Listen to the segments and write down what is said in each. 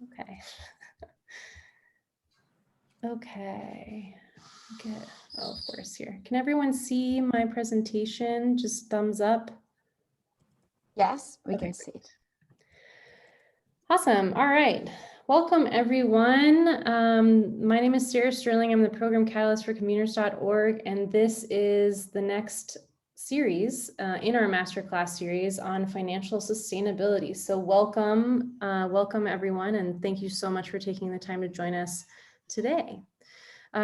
Okay. Okay. Good. Oh, of course here. Can everyone see my presentation? Just thumbs up. Yes, we Okay, can see it. Awesome. All right. Welcome, everyone. My name is Sarah Sterling. I'm the program catalyst for commuters.org, and this is the next series in our masterclass series on financial sustainability. So welcome, welcome everyone, and thank you so much for taking the time to join us today.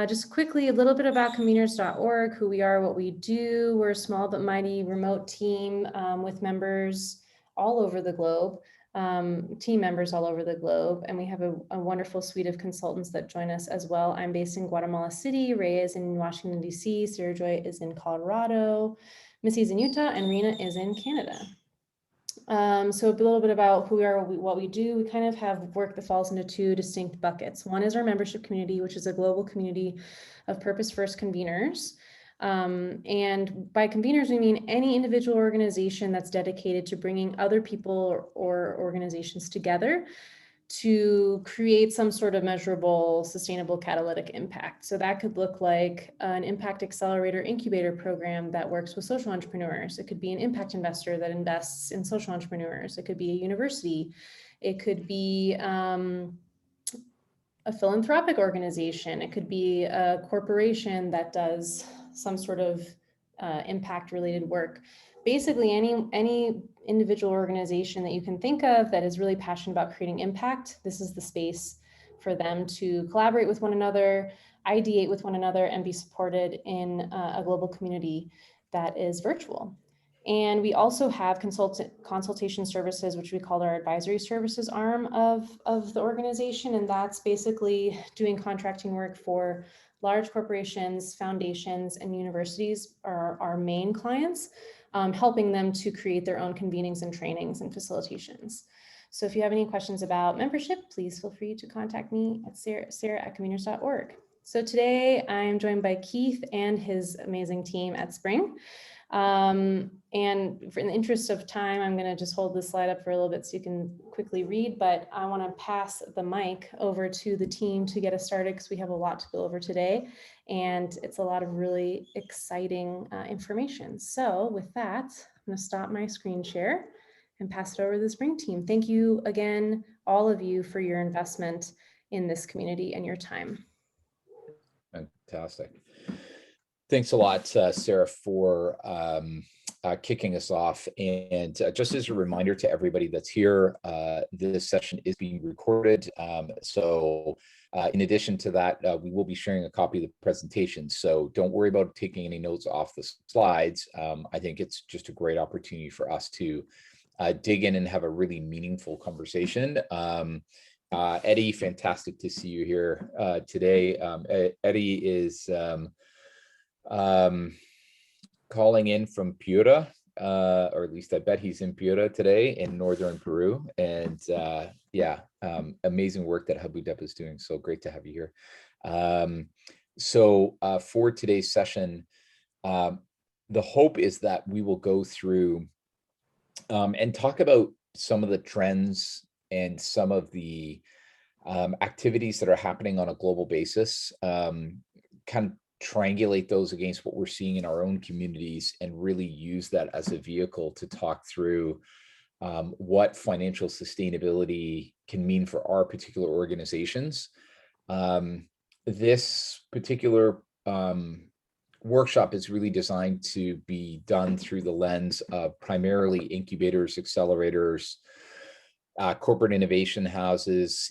Just quickly, a little bit about commuters.org, who we are, what we do. We're a small but mighty remote team with members all over the globe. Team members all over the globe, and we have a wonderful suite of consultants that join us as well. I'm based in Guatemala City, Ray is in Washington, D.C., Sarah Joy is in Colorado, Missy's in Utah, and Rena is in Canada. So a little bit about who we are, what we do. We kind of have work that falls into two distinct buckets. One is our membership community, which is a global community of purpose-first conveners. And by conveners, we mean any individual organization that's dedicated to bringing other people or organizations together to create some sort of measurable, sustainable catalytic impact. So that could look like an impact accelerator incubator program that works with social entrepreneurs. It could be an impact investor that invests in social entrepreneurs. It could be a university. It could be a philanthropic organization. It could be a corporation that does some sort of impact related work. Basically, any individual organization that you can think of that is really passionate about creating impact, this is the space for them to collaborate with one another, ideate with one another, and be supported in a global community that is virtual. And we also have consultation services, which we call our advisory services arm of the organization. And that's basically doing contracting work for large corporations, foundations, and universities are our main clients, helping them to create their own convenings and trainings and facilitations. So if you have any questions about membership, please feel free to contact me at sarah@commuters.org. So today I'm joined by Keith and his amazing team at Spring. And in the interest of time, I'm going to just hold this slide up for a little bit so you can quickly read, but I want to pass the mic over to the team to get us started because we have a lot to go over today and it's a lot of really exciting information. So with that, I'm going to stop my screen share and pass it over to the Spring team. Thank you again, all of you, for your investment in this community and your time. Fantastic. Thanks a lot, Sarah, for kicking us off. And just as a reminder to everybody that's here, this session is being recorded. So in addition to that, we will be sharing a copy of the presentation. So don't worry about taking any notes off the slides. I think it's just a great opportunity for us to dig in and have a really meaningful conversation. Eddie, fantastic to see you here today. Eddie is calling in from Piura, or at least I bet he's in Piura today in northern Peru. And yeah, amazing work that Habudep is doing. So great to have you here. So for today's session, the hope is that we will go through and talk about some of the trends and some of the activities that are happening on a global basis, kind of triangulate those against what we're seeing in our own communities and really use that as a vehicle to talk through what financial sustainability can mean for our particular organizations. This particular workshop is really designed to be done through the lens of primarily incubators, accelerators, corporate innovation houses,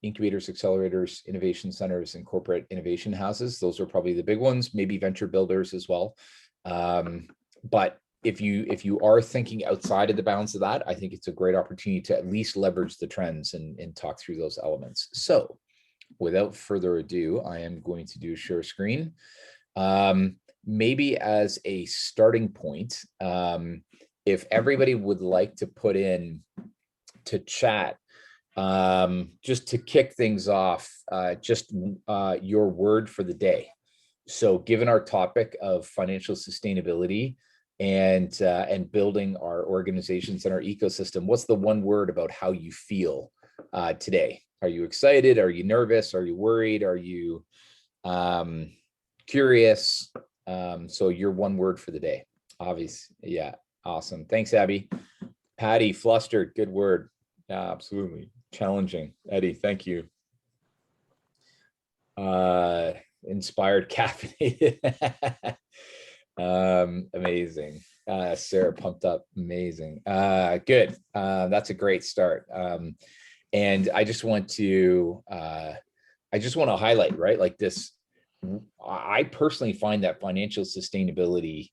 incubators, accelerators, innovation centers, and corporate innovation houses. Those are probably the big ones, maybe venture builders as well. But if you are thinking outside of the bounds of that, I think it's a great opportunity to at least leverage the trends and talk through those elements. So without further ado, I am going to do share screen. Maybe as a starting point, if everybody would like to put in to chat, just to kick things off, just your word for the day. So given our topic of financial sustainability and building our organizations and our ecosystem, what's the one word about how you feel today? Are you excited? Are you nervous? Are you worried? Are you curious? So your one word for the day, obviously. Yeah, awesome. Thanks, Abby. Patty, flustered, good word. Yeah, absolutely. Challenging. Eddie, thank you. Inspired, caffeinated. Amazing. Sarah, pumped up. Amazing. Good. That's a great start. And I just want to highlight, right? Like this, I personally find that financial sustainability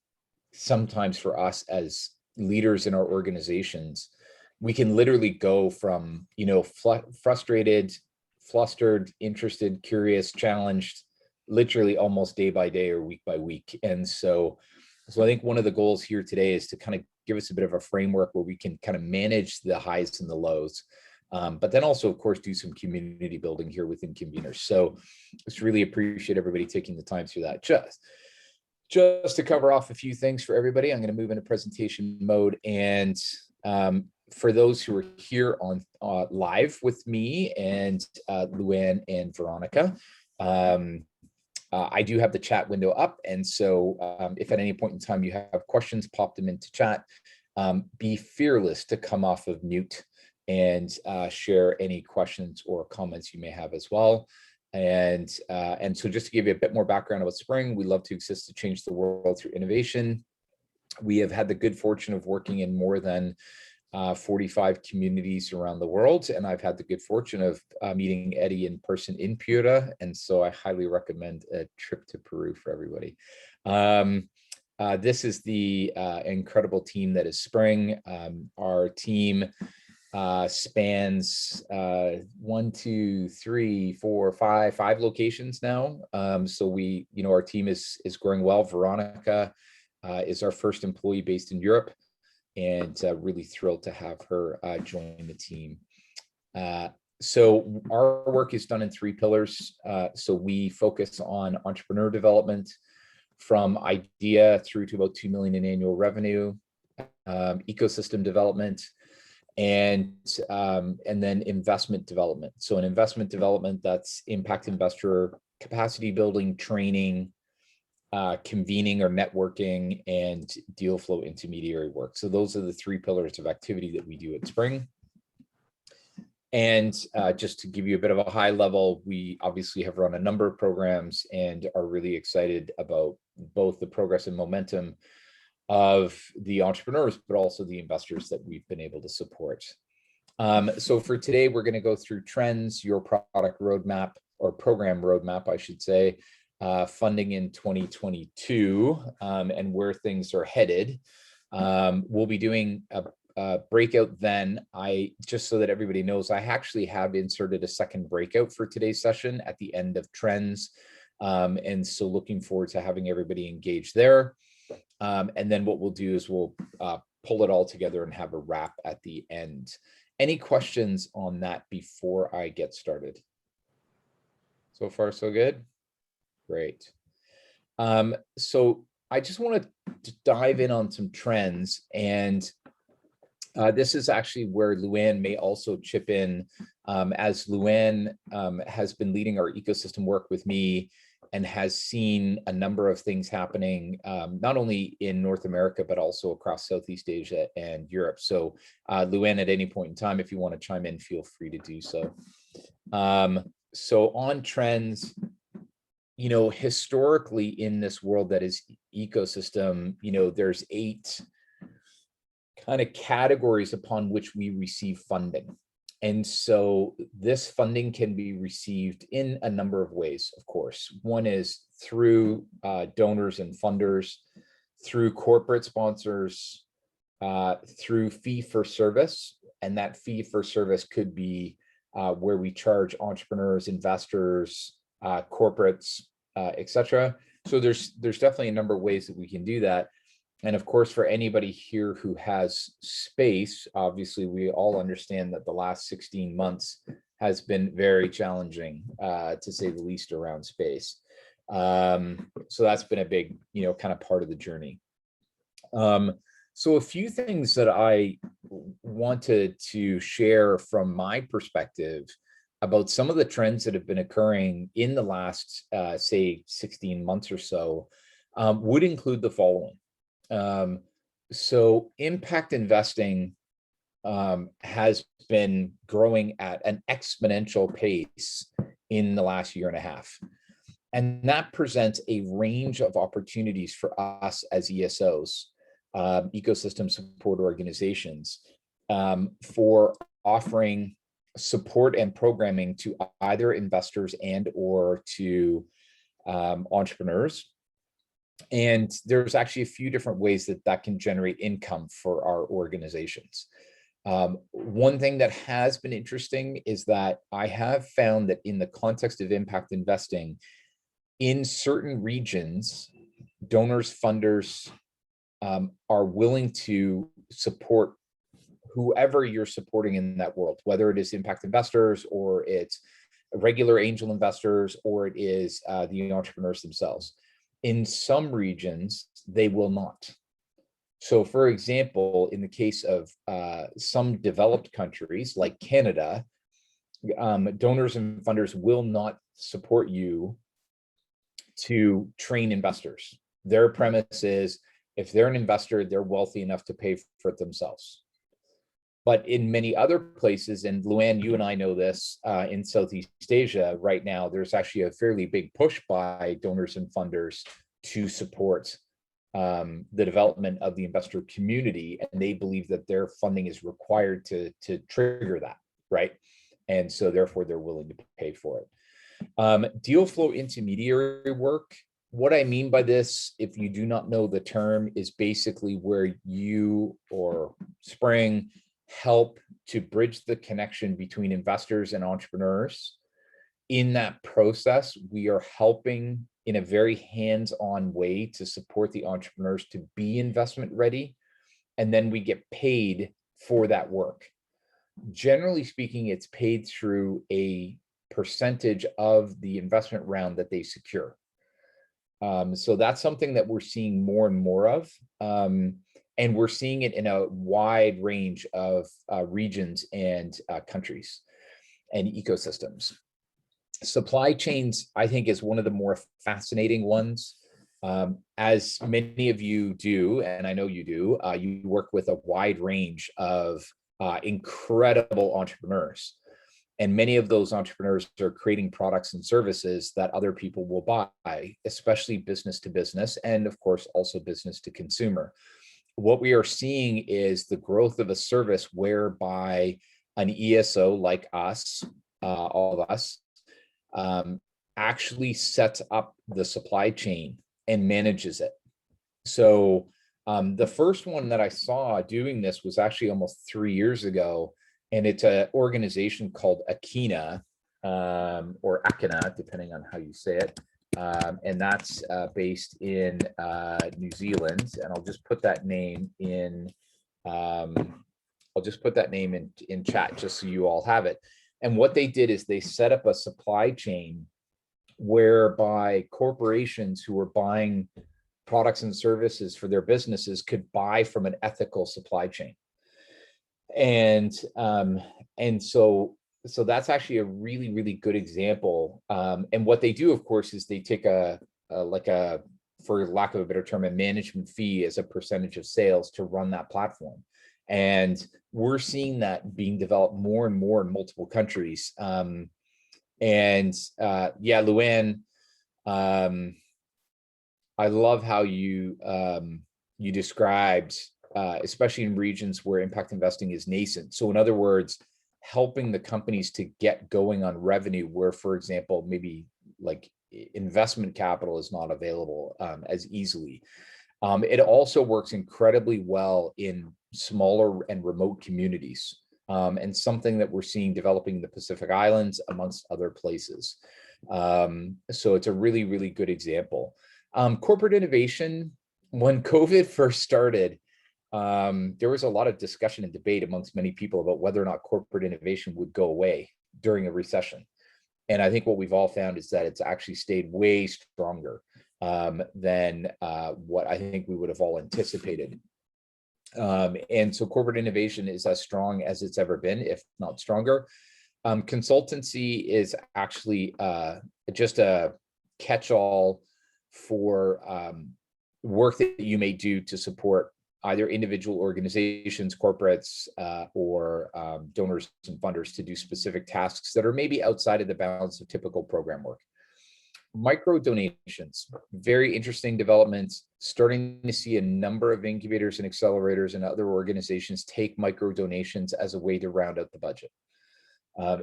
sometimes for us as leaders in our organizations, we can literally go from, frustrated, flustered, interested, curious, challenged, literally almost day by day or week by week. And so I think one of the goals here today is to kind of give us a bit of a framework where we can kind of manage the highs and the lows. But then also, of course, do some community building here within conveners. So just really appreciate everybody taking the time through that. Just to cover off a few things for everybody, I'm going to move into presentation mode. And for those who are here on live with me and Luann and Veronica, I do have the chat window up. And so if at any point in time you have questions, pop them into chat. Be fearless to come off of mute and share any questions or comments you may have as well. And so just to give you a bit more background about Spring, we love to exist to change the world through innovation. We have had the good fortune of working in more than 45 communities around the world. And I've had the good fortune of meeting Eddie in person in Piura. And so I highly recommend a trip to Peru for everybody. This is the incredible team that is Spring. Our team spans 5 locations now. So our team is growing well. Veronica is our first employee based in Europe, and really thrilled to have her join the team. So our work is done in 3 pillars. So we focus on entrepreneur development from idea through to about 2 million in annual revenue, ecosystem development, and then investment development. So in investment development, that's impact investor capacity building, training, convening or networking, and deal flow intermediary work. So those are the 3 pillars of activity that we do at Spring. And just to give you a bit of a high level, we obviously have run a number of programs and are really excited about both the progress and momentum of the entrepreneurs, but also the investors that we've been able to support. So for today, we're going to go through trends, your product roadmap, or program roadmap, I should say, funding in 2022, and where things are headed. We'll be doing a breakout then. Just so that everybody knows, I actually have inserted a second breakout for today's session at the end of trends. And so looking forward to having everybody engage there. And then what we'll do is we'll pull it all together and have a wrap at the end. Any questions on that before I get started? So far, so good? Great. So I just want to dive in on some trends, and this is actually where Luann may also chip in, as Luann has been leading our ecosystem work with me and has seen a number of things happening, not only in North America, but also across Southeast Asia and Europe. So Luann, at any point in time, if you want to chime in, feel free to do so. So on trends, historically in this world that is ecosystem, there's 8 kind of categories upon which we receive funding. And so this funding can be received in a number of ways, of course. One is through donors and funders, through corporate sponsors, through fee for service. And that fee for service could be where we charge entrepreneurs, investors, corporates, etc. So there's definitely a number of ways that we can do that. And of course, for anybody here who has space, obviously, we all understand that the last 16 months has been very challenging, to say the least, around space. So that's been a big, kind of part of the journey. So a few things that I wanted to share from my perspective about some of the trends that have been occurring in the last, say, 16 months or so, would include the following. So impact investing has been growing at an exponential pace in the last year and a half. And that presents a range of opportunities for us as ESOs, ecosystem support organizations, for offering support and programming to either investors and or to entrepreneurs. And there's actually a few different ways that that can generate income for our organizations. One thing that has been interesting is that I have found that in the context of impact investing, in certain regions, donors, funders are willing to support whoever you're supporting in that world, whether it is impact investors or it's regular angel investors or it is the entrepreneurs themselves. In some regions, they will not. So for example, in the case of some developed countries like Canada, donors and funders will not support you to train investors. Their premise is if they're an investor, they're wealthy enough to pay for it themselves. But in many other places, and Luann, you and I know this, in Southeast Asia right now, there's actually a fairly big push by donors and funders to support the development of the investor community, and they believe that their funding is required to trigger that, right? And so therefore they're willing to pay for it. Deal flow intermediary work. What I mean by this, if you do not know the term, is basically where you or Spring help to bridge the connection between investors and entrepreneurs. In that process, we are helping in a very hands-on way to support the entrepreneurs to be investment ready, and then we get paid for that work. Generally speaking, it's paid through a percentage of the investment round that they secure. So that's something that we're seeing more and more of. And we're seeing it in a wide range of regions and countries and ecosystems. Supply chains, I think, is one of the more fascinating ones. As many of you do, and I know you do, you work with a wide range of incredible entrepreneurs. And many of those entrepreneurs are creating products and services that other people will buy, especially business to business, and of course, also business to consumer. What we are seeing is the growth of a service whereby an ESO like us, all of us, actually sets up the supply chain and manages it. So the first one that I saw doing this was actually almost 3 years ago, and it's an organization called AtA, or AtA, depending on how you say it. And that's based in New Zealand, and I'll just put that name in. I'll just put that name in chat just so you all have it. And what they did is they set up a supply chain whereby corporations who were buying products and services for their businesses could buy from an ethical supply chain. And so that's actually a really, really good example. And what they do, of course, is they take for lack of a better term, a management fee as a percentage of sales to run that platform. And we're seeing that being developed more and more in multiple countries. Yeah, Luann, I love how you described, especially in regions where impact investing is nascent. So in other words, helping the companies to get going on revenue where, for example, maybe like investment capital is not available as easily. It also works incredibly well in smaller and remote communities, and something that we're seeing developing in the Pacific Islands amongst other places. So it's a really, really good example. Corporate innovation, when COVID first started, there was a lot of discussion and debate amongst many people about whether or not corporate innovation would go away during a recession. And I think what we've all found is that it's actually stayed way stronger than what I think we would have all anticipated. And so corporate innovation is as strong as it's ever been, if not stronger. Consultancy is actually just a catch-all for work that you may do to support either individual organizations, corporates, or donors and funders to do specific tasks that are maybe outside of the bounds of typical program work. Micro donations, very interesting developments. Starting to see a number of incubators and accelerators and other organizations take micro donations as a way to round out the budget.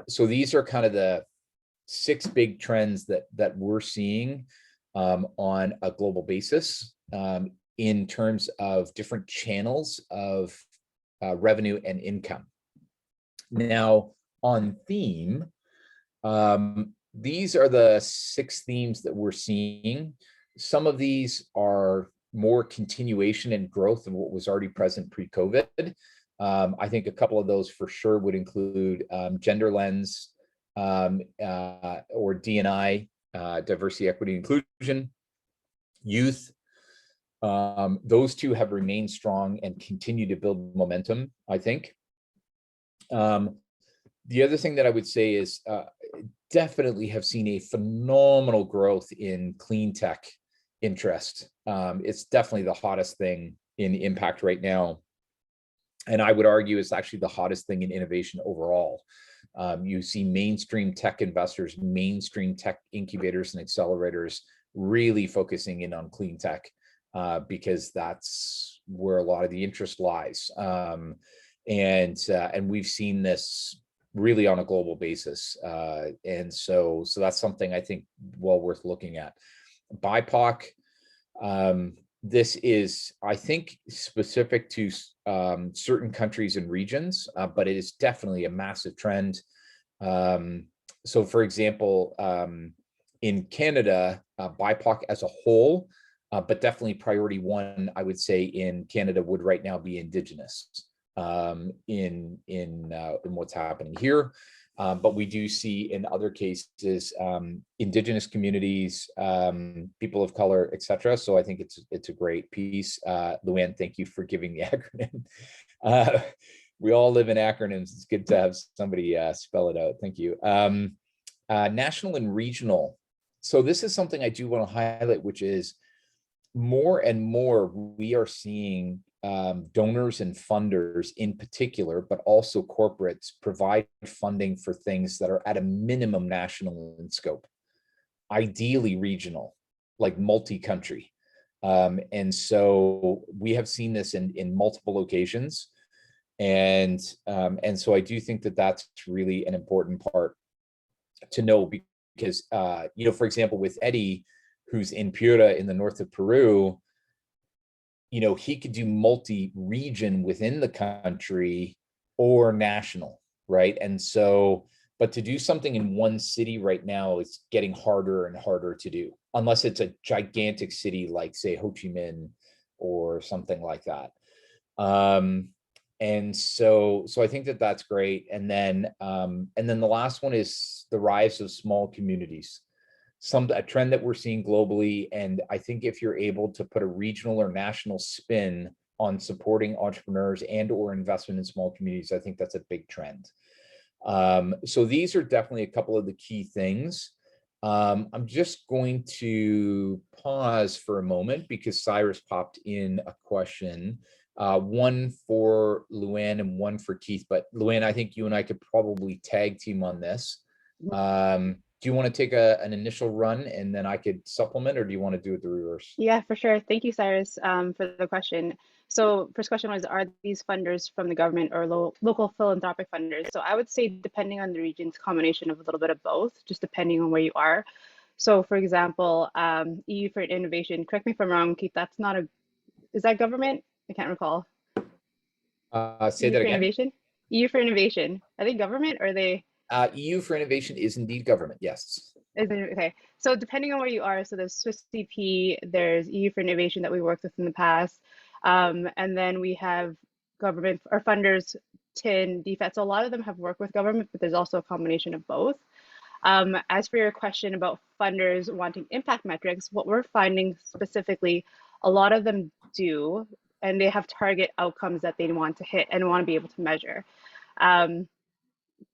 So these are kind of the 6 big trends that we're seeing on a global basis in terms of different channels of revenue and income. Now, on theme, these are the 6 themes that we're seeing. Some of these are more continuation and growth of what was already present pre-COVID. I think a couple of those for sure would include gender lens or D&I, diversity, equity, inclusion, youth. Those 2 have remained strong and continue to build momentum, I think. The other thing that I would say is definitely have seen a phenomenal growth in clean tech interest. It's definitely the hottest thing in impact right now. And I would argue it's actually the hottest thing in innovation overall. You see mainstream tech investors, mainstream tech incubators and accelerators really focusing in on clean tech because that's where a lot of the interest lies. And we've seen this really on a global basis. And so that's something I think well worth looking at. BIPOC, this is, I think, specific to certain countries and regions, but it is definitely a massive trend. So for example, in Canada, BIPOC as a whole, but definitely priority 1, I would say in Canada would right now be Indigenous in what's happening here. But we do see in other cases, Indigenous communities, people of color, etc. So I think it's a great piece. Luann, thank you for giving the acronym. We all live in acronyms. It's good to have somebody spell it out. Thank you. National and regional. So this is something I do want to highlight, which is more and more we are seeing donors and funders in particular, but also corporates provide funding for things that are at a minimum national in scope, ideally regional, like multi-country. And so we have seen this in multiple locations. And so I do think that that's really an important part to know because, for example, with Eddie, who's in Piura in the north of Peru, he could do multi-region within the country or national, right? And so, but to do something in one city right now is getting harder and harder to do, unless it's a gigantic city like, say, Ho Chi Minh or something like that. And so I think that that's great. And then the last one is the rise of small communities. A trend that we're seeing globally. And I think if you're able to put a regional or national spin on supporting entrepreneurs and or investment in small communities, I think that's a big trend. So these are definitely a couple of the key things. I'm just going to pause for a moment because Cyrus popped in a question, one for Luann and one for Keith. But Luann, I think you and I could probably tag team on this. Do you want to take an initial run and then I could supplement, or do you want to do it the reverse? Yeah, for sure. Thank you, Cyrus, for the question. So first question was, are these funders from the government or local philanthropic funders? So I would say depending on the region's combination of a little bit of both, just depending on where you are. So for example, EU for Innovation, correct me if I'm wrong, Keith, that's not is that government? I can't recall. Say that again. Innovation? EU for Innovation. Are they government or are they? EU for Innovation is indeed government, yes. Okay, so depending on where you are, so there's Swiss CP, there's EU for Innovation that we worked with in the past, and then we have government or funders, TIN, DFAT. So a lot of them have worked with government, but there's also a combination of both. As for your question about funders wanting impact metrics, what we're finding specifically, a lot of them do, and they have target outcomes that they want to hit and want to be able to measure.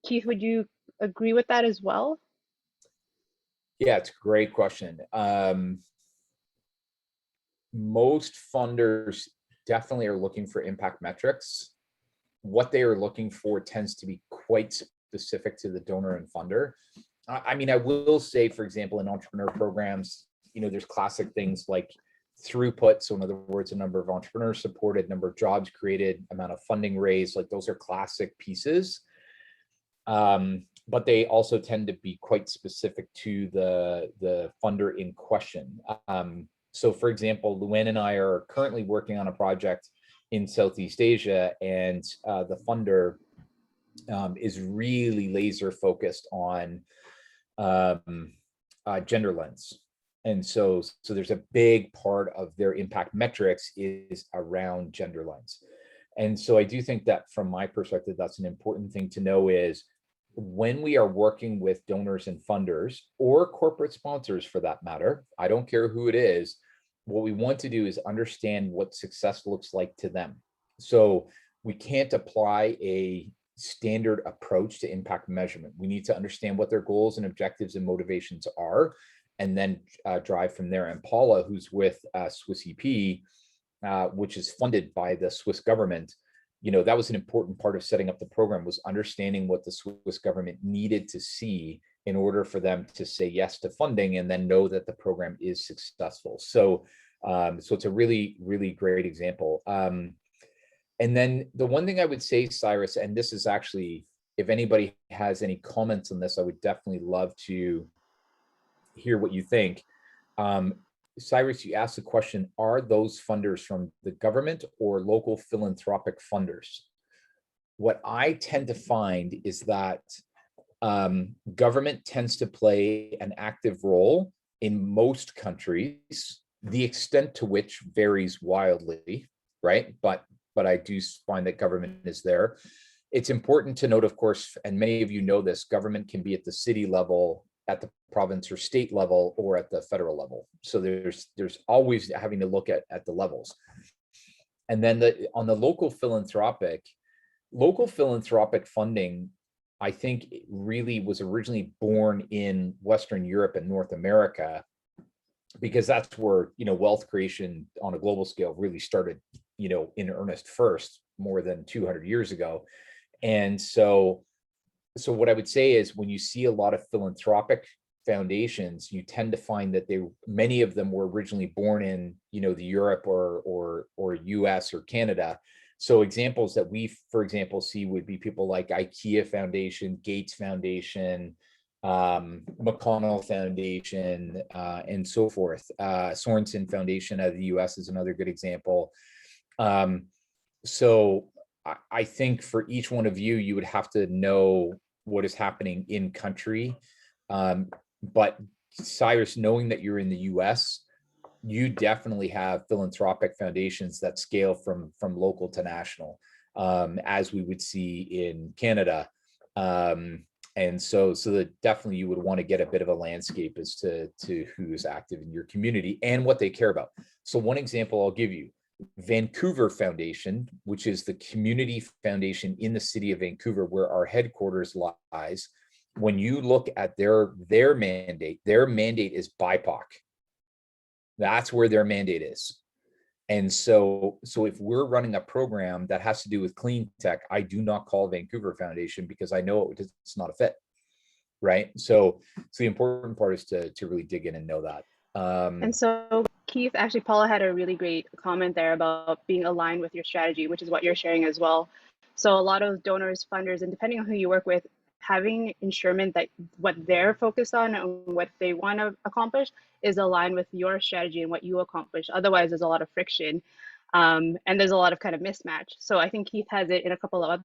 Keith, would you agree with that as well? Yeah, it's a great question. Most funders definitely are looking for impact metrics. What they are looking for tends to be quite specific to the donor and funder. I mean, I will say, for example, in entrepreneur programs, there's classic things like throughput. So in other words, the number of entrepreneurs supported, number of jobs created, amount of funding raised, like those are classic pieces. But they also tend to be quite specific to the funder in question. So for example, Luann and I are currently working on a project in Southeast Asia, and the funder is really laser focused on gender lens. And so there's a big part of their impact metrics is around gender lens. And so I do think that from my perspective, that's an important thing to know is when we are working with donors and funders or corporate sponsors for that matter, I don't care who it is, what we want to do is understand what success looks like to them. So we can't apply a standard approach to impact measurement. We need to understand what their goals and objectives and motivations are, and then drive from there. And Paula, who's with Swiss EP, which is funded by the Swiss government, that was an important part of setting up the program, was understanding what the Swiss government needed to see in order for them to say yes to funding and then know that the program is successful. So it's a really, really great example. And then the one thing I would say, Cyrus, and this is actually, if anybody has any comments on this, I would definitely love to hear what you think. Cyrus, you asked the question, are those funders from the government or local philanthropic funders? What I tend to find is that government tends to play an active role in most countries, the extent to which varies wildly, right? But I do find that government is there. It's important to note, of course, and many of you know this, government can be at the city level, at the province or state level, or at the federal level. So there's always having to look at the levels. And then on the local philanthropic funding, I think it really was originally born in Western Europe and North America, because that's where, wealth creation on a global scale really started, in earnest first, more than 200 years ago. And so what I would say is when you see a lot of philanthropic foundations, you tend to find that many of them were originally born in, the Europe or US or Canada. So examples that we, for example, see would be people like IKEA Foundation, Gates Foundation, McConnell Foundation, and so forth. Sorensen Foundation out of the US is another good example. So I think for each one of you, you would have to know what is happening in country. But Cyrus, knowing that you're in the US, you definitely have philanthropic foundations that scale from local to national, as we would see in Canada. And so that definitely you would want to get a bit of a landscape as to who's active in your community and what they care about. So one example I'll give you, Vancouver Foundation, which is the community foundation in the city of Vancouver, where our headquarters lies. When you look at their mandate is BIPOC. That's where their mandate is. And so if we're running a program that has to do with clean tech, I do not call Vancouver Foundation because I know it's not a fit, right? So the important part is to really dig in and know that. And so Keith, actually, Paula had a really great comment there about being aligned with your strategy, which is what you're sharing as well. So a lot of donors, funders, and depending on who you work with, having ensurement that what they're focused on and what they want to accomplish is aligned with your strategy and what you accomplish. Otherwise, there's a lot of friction, and there's a lot of kind of mismatch. So I think Keith has it in a couple of,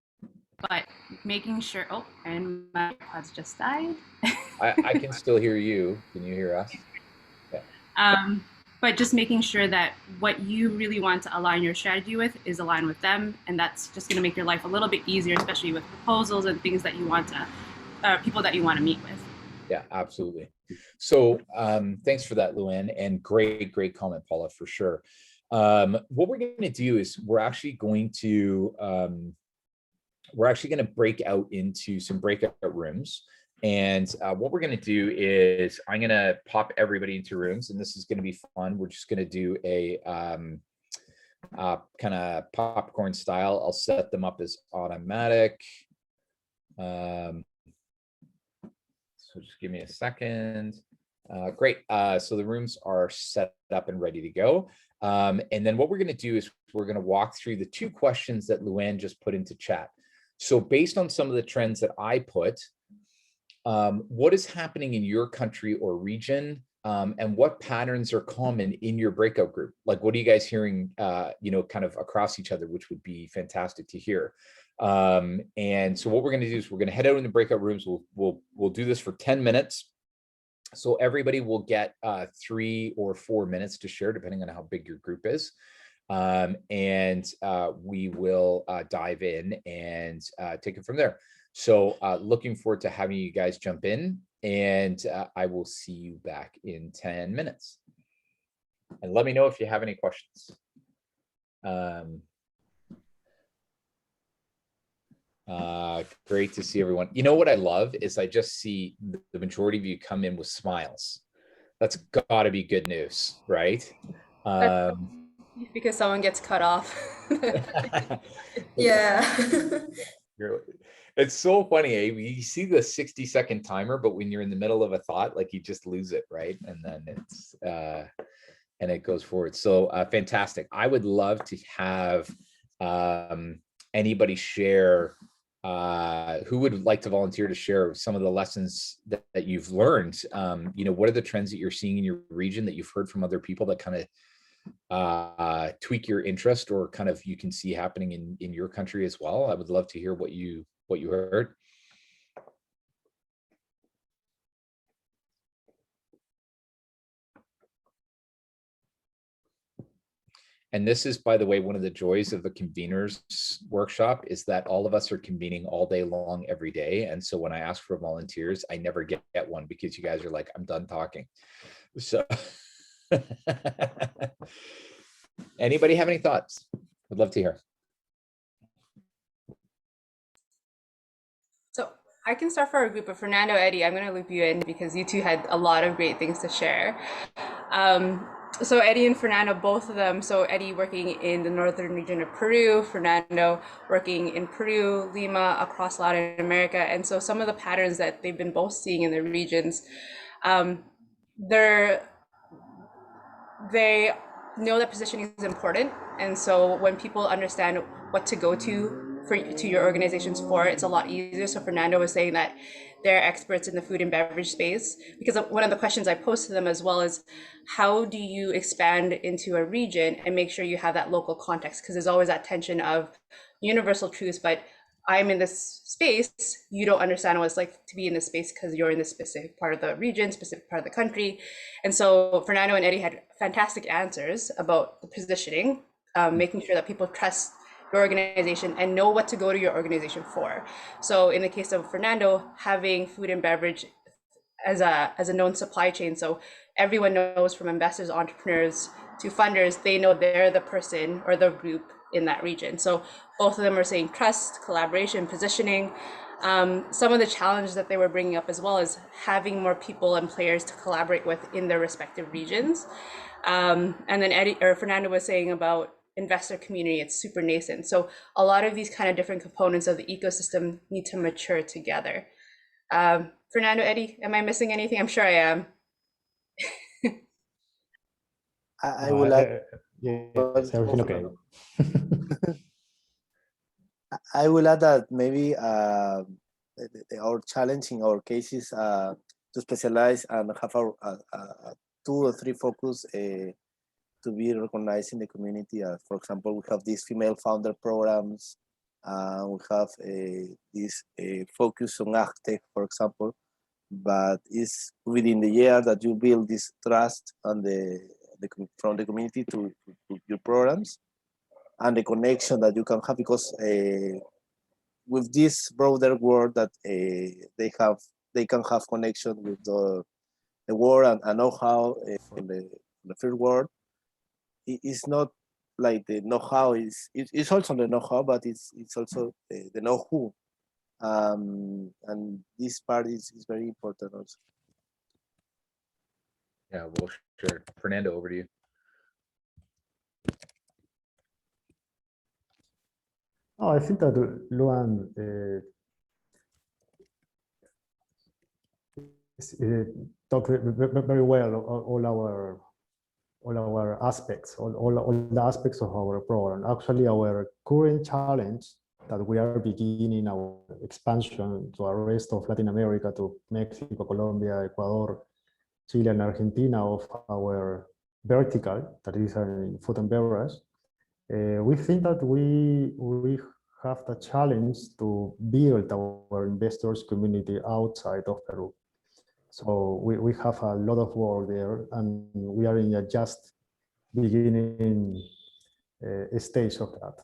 but making sure, oh, and my AirPods just died. I can still hear you. Can you hear us? Yeah. But just making sure that what you really want to align your strategy with is aligned with them. And that's just going to make your life a little bit easier, especially with proposals and things that you want to, people that you want to meet with. Yeah, absolutely. So thanks for that, Luann, and great comment, Paula, for sure. What we're going to do is we're actually going to break out into some breakout rooms. And what we're going to do is I'm going to pop everybody into rooms, and this is going to be fun. We're just going to do a kind of popcorn style. I'll set them up as automatic. So just give me a second. Great. So the rooms are set up and ready to go. And then what we're going to do is we're going to walk through the 2 questions that Luann just put into chat. So based on some of the trends that I put, what is happening in your country or region, and what patterns are common in your breakout group? Like, what are you guys hearing, kind of across each other, which would be fantastic to hear. And so what we're going to do is we're going to head out in the breakout rooms. We'll do this for 10 minutes. So everybody will get 3 or 4 minutes to share, depending on how big your group is. And we will dive in and take it from there. So looking forward to having you guys jump in, and I will see you back in 10 minutes. And let me know if you have any questions. Great to see everyone. You know what I love is I just see the majority of you come in with smiles. That's got to be good news, right? Because someone gets cut off. Yeah. It's so funny, eh? You see the 60-second timer, but when you're in the middle of a thought, like, you just lose it, right? And then it's and it goes forward. So fantastic. I would love to have anybody share who would like to volunteer to share some of the lessons that you've learned. What are the trends that you're seeing in your region that you've heard from other people that kind of tweak your interest, or kind of you can see happening in your country as well? I would love to hear what you heard. And this is, by the way, one of the joys of the conveners workshop is that all of us are convening all day long every day. And so when I ask for volunteers, I never get one, because you guys are like, I'm done talking. So anybody have any thoughts? I'd love to hear. So I can start for our group, but Fernando, Eddie, I'm going to loop you in because you two had a lot of great things to share. So Eddie and Fernando, both of them, so Eddie working in the northern region of Peru, Fernando working in Peru, Lima, across Latin America. And so some of the patterns that they've been both seeing in their regions, they know that positioning is important. And so when people understand what to go to your organizations for, it's a lot easier. So Fernando was saying that they're experts in the food and beverage space, because one of the questions I posed to them as well is, how do you expand into a region and make sure you have that local context? Because there's always that tension of universal truths, but I'm in this space, you don't understand what it's like to be in this space because you're in this specific part of the region, specific part of the country. And so Fernando and Eddie had fantastic answers about the positioning, making sure that people trust your organization and know what to go to your organization for. So in the case of Fernando, having food and beverage as a known supply chain, so everyone knows, from investors, entrepreneurs to funders, they know they're the person or the group in that region. So both of them are saying trust, collaboration, positioning. Some of the challenges that they were bringing up as well is having more people and players to collaborate with in their respective regions. And then Fernando was saying about investor community, it's super nascent. So a lot of these kind of different components of the ecosystem need to mature together. Fernando, Eddie, am I missing anything? I'm sure I am. I will add. Yes, everything okay. I will add that maybe our challenge in our case is to specialize and have a 2 or 3 focus to be recognized in the community. For example, we have these female founder programs. We have this focus on AtA, for example, but it's within the year that you build this trust and from the community to your programs, and the connection that you can have, because with this broader world that they can have connection with the world and know-how in the third world. It's not like the know-how it's also the know-how, but it's also the know-who, and this part is very important also. Yeah, well, sure. Fernando, over to you. Oh, I think that Luan talked very well all our aspects, all the aspects of our program. Actually, our current challenge that we are beginning our expansion to the rest of Latin America, to Mexico, Colombia, Ecuador, Chile, and Argentina of our vertical, that is in food and beverage. We think that we have the challenge to build our investors community outside of Peru. So we have a lot of work there, and we are in a just beginning stage of that.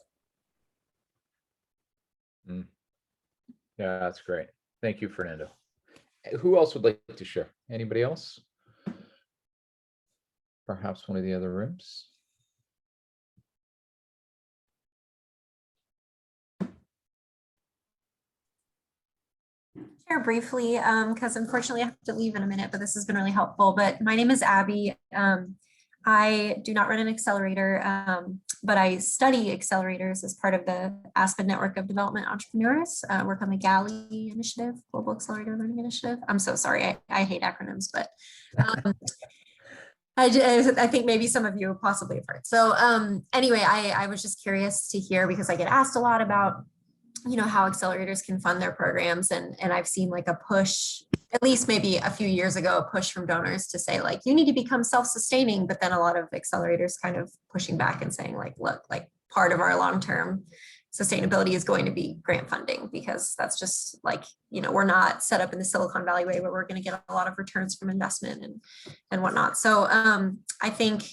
Yeah, that's great. Thank you, Fernando. Who else would like to share? Anybody else? Perhaps one of the other rooms. Share briefly, because unfortunately I have to leave in a minute, but this has been really helpful. But my name is Abby. I do not run an accelerator, but I study accelerators as part of the ASPED Network of Development Entrepreneurs. Work on the GALI initiative, Global Accelerator Learning Initiative. I'm so sorry, I hate acronyms, but I think maybe some of you possibly have heard. So anyway, I was just curious to hear, because I get asked a lot about, you know, how accelerators can fund their programs. And I've seen like a push, at least maybe a few years ago, a push from donors to say like, you need to become self-sustaining, but then a lot of accelerators kind of pushing back and saying like, look, like part of our long-term sustainability is going to be grant funding, because that's just like, you know, we're not set up in the Silicon Valley way where we're going to get a lot of returns from investment and whatnot. So I think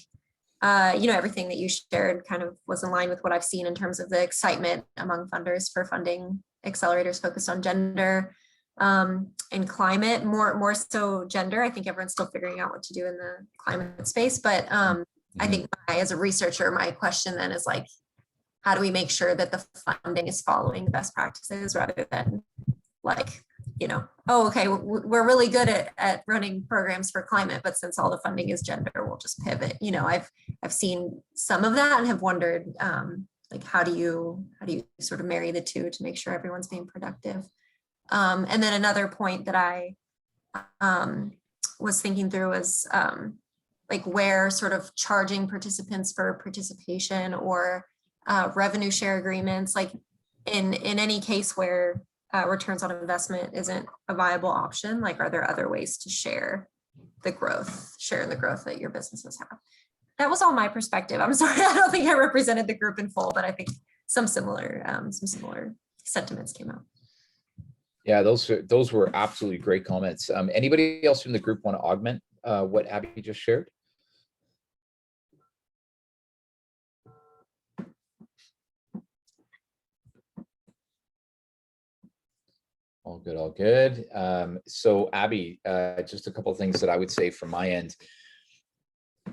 you know, everything that you shared kind of was in line with what I've seen in terms of the excitement among funders for funding accelerators focused on gender and climate, more so gender. I think everyone's still figuring out what to do in the climate space. But I think as a researcher, my question then is like, how do we make sure that the funding is following best practices rather than like, you know, oh, okay, we're really good at running programs for climate, but since all the funding is gender, we'll just pivot. You know, I've seen some of that and have wondered, like, how do you sort of marry the two to make sure everyone's being productive? And then another point that I was thinking through was like where sort of charging participants for participation or revenue share agreements, like in any case where returns on investment isn't a viable option, like are there other ways to share the growth that your businesses have? That was all my perspective. I'm sorry, I don't think I represented the group in full, but I think some similar sentiments came out. Yeah, those were absolutely great comments. Anybody else from the group want to augment what Abby just shared? All good, all good. So Abby, just a couple of things that I would say from my end.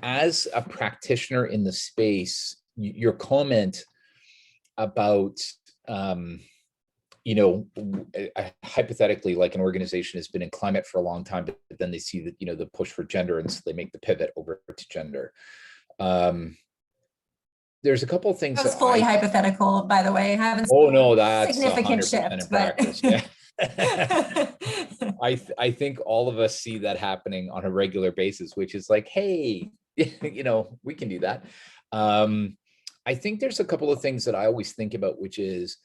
As a practitioner in the space, your comment about, you know, hypothetically, like an organization has been in climate for a long time, but then they see that, you know, the push for gender, and so they make the pivot over to gender. There's a couple of things that was fully hypothetical, by the way. I haven't oh no, that's significant shift in but practice. Yeah. I think all of us see that happening on a regular basis, which is like, hey, you know, we can do that. I think there's a couple of things that I always think about, which is,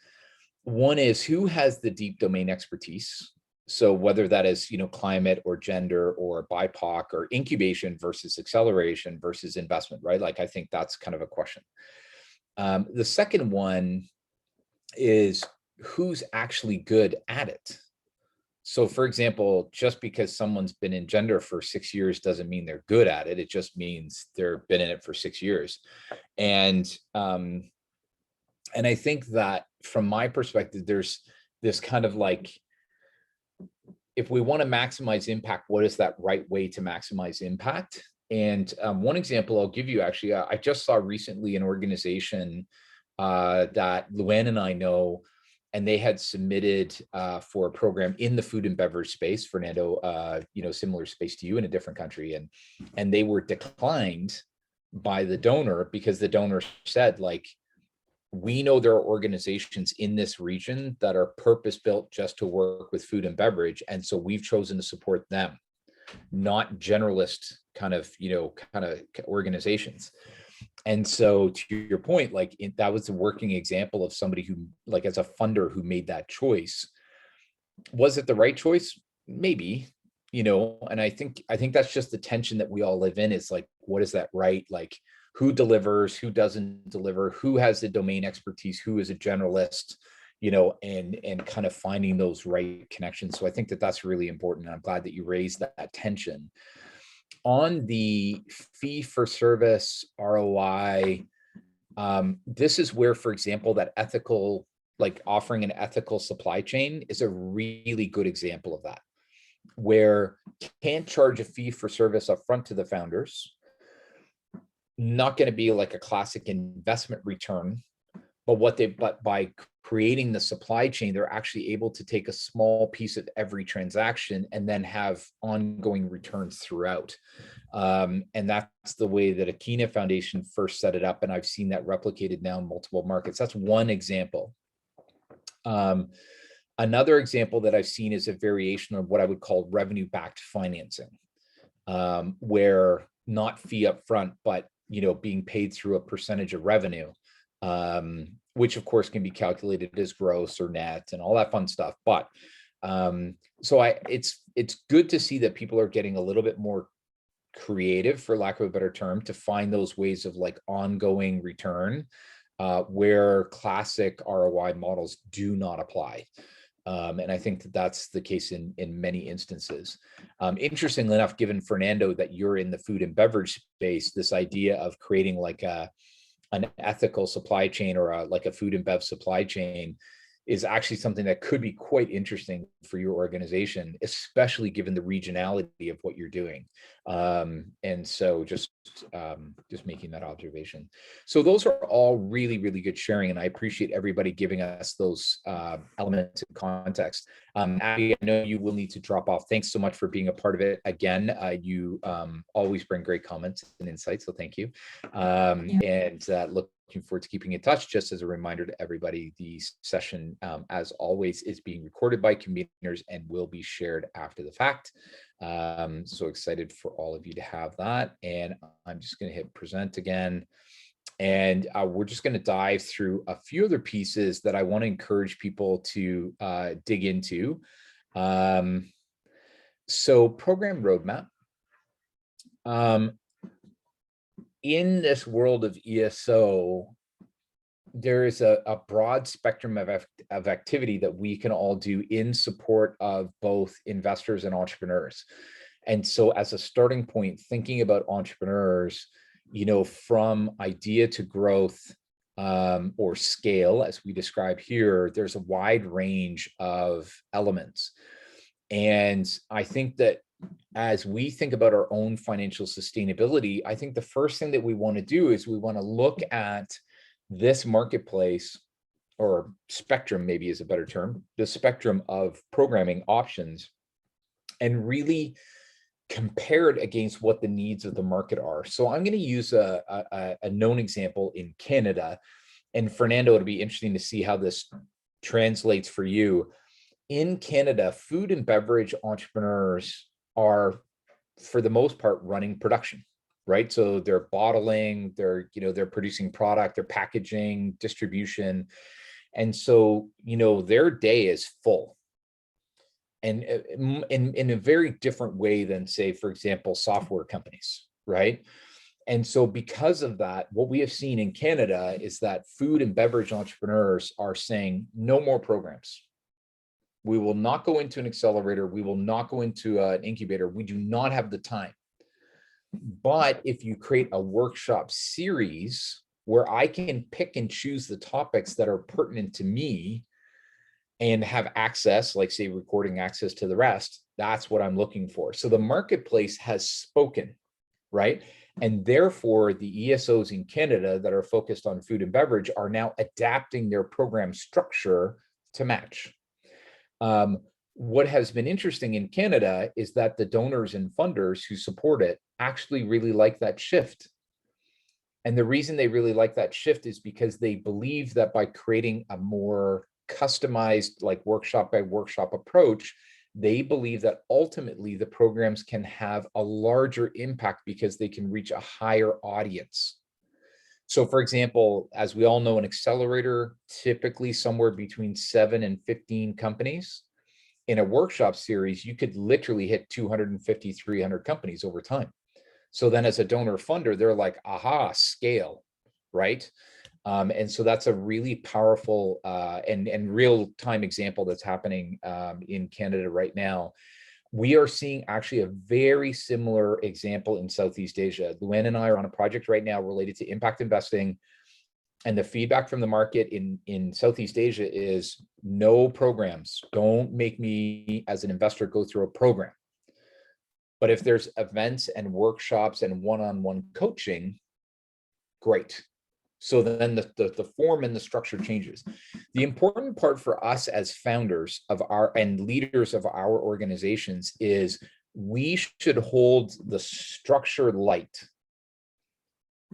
one is who has the deep domain expertise. So whether that is, you know, climate or gender or BIPOC or incubation versus acceleration versus investment, right? Like, I think that's kind of a question. The second one is who's actually good at it. So for example, just because someone's been in gender for 6 years doesn't mean they're good at it. It just means they've been in it for 6 years. And I think that from my perspective, there's this kind of like, if we want to maximize impact, what is that right way to maximize impact? One example I'll give you, actually, I just saw recently an organization that Luann and I know, and they had submitted for a program in the food and beverage space, Fernando, similar space to you in a different country. And they were declined by the donor because the donor said, like, we know there are organizations in this region that are purpose-built just to work with food and beverage. And so we've chosen to support them, not generalist kind of organizations. And so to your point, like that was a working example of somebody who, like, as a funder who made that choice. Was it the right choice? Maybe, and I think that's just the tension that we all live in. Is like, what is that right? Like, who delivers, who doesn't deliver, who has the domain expertise, who is a generalist, and kind of finding those right connections. So I think that that's really important. And I'm glad that you raised that tension. On the fee for service ROI, this is where, for example, that ethical, like offering an ethical supply chain is a really good example of that, where you can't charge a fee for service upfront to the founders. Not going to be like a classic investment return, but by creating the supply chain, they're actually able to take a small piece of every transaction and then have ongoing returns throughout. And that's the way that AtA Foundation first set it up. And I've seen that replicated now in multiple markets. That's one example. Another example that I've seen is a variation of what I would call revenue-backed financing, where not fee up front, but being paid through a percentage of revenue, which of course can be calculated as gross or net and all that fun stuff. But it's good to see that people are getting a little bit more creative, for lack of a better term, to find those ways of like ongoing return, where classic ROI models do not apply. And I think that that's the case in many instances. Interestingly enough, given, Fernando, that you're in the food and beverage space, this idea of creating like an ethical supply chain or like a food and bev supply chain is actually something that could be quite interesting for your organization, especially given the regionality of what you're doing. And so just making that observation. So those are all really, really good sharing. And I appreciate everybody giving us those elements of context. Abby, I know you will need to drop off. Thanks so much for being a part of it. Again, you always bring great comments and insights. So thank you. And looking forward to keeping in touch. Just as a reminder to everybody, the session, as always, is being recorded by conveners and will be shared after the fact. So excited for all of you to have that. And I'm just going to hit present again. And we're just going to dive through a few other pieces that I want to encourage people to dig into. So program roadmap. In this world of ESO, there is a broad spectrum of activity that we can all do in support of both investors and entrepreneurs. And so as a starting point, thinking about entrepreneurs, from idea to growth or scale, as we describe here, there's a wide range of elements. And I think that as we think about our own financial sustainability, I think the first thing that we want to do is we want to look at this marketplace, or spectrum maybe is a better term, the spectrum of programming options, and really compare it against what the needs of the market are. So I'm going to use a known example in Canada. And Fernando, it'll be interesting to see how this translates for you. In Canada, food and beverage entrepreneurs are, for the most part, running production, right? So they're bottling, they're producing product, they're packaging, distribution. And so, their day is full. And in a very different way than, say, for example, software companies, right? And so because of that, what we have seen in Canada is that food and beverage entrepreneurs are saying no more programs. We will not go into an accelerator. We will not go into an incubator. We do not have the time. But if you create a workshop series where I can pick and choose the topics that are pertinent to me and have access, like say recording access to the rest, that's what I'm looking for. So the marketplace has spoken, right? And therefore, the ESOs in Canada that are focused on food and beverage are now adapting their program structure to match. What has been interesting in Canada is that the donors and funders who support it actually really like that shift. And the reason they really like that shift is because they believe that by creating a more customized, like workshop by workshop approach, they believe that ultimately the programs can have a larger impact because they can reach a higher audience. So for example, as we all know, an accelerator, typically somewhere between 7 and 15 companies. In a workshop series, you could literally hit 250, 300 companies over time. So then as a donor funder, they're like, aha, scale, right? And so that's a really powerful and real-time example that's happening in Canada right now. We are seeing actually a very similar example in Southeast Asia. Luann and I are on a project right now related to impact investing. And the feedback from the market in Southeast Asia is no programs. Don't make me as an investor go through a program. But if there's events and workshops and one-on-one coaching, great. So then the form and the structure changes. The important part for us as founders of our and leaders of our organizations is we should hold the structure light.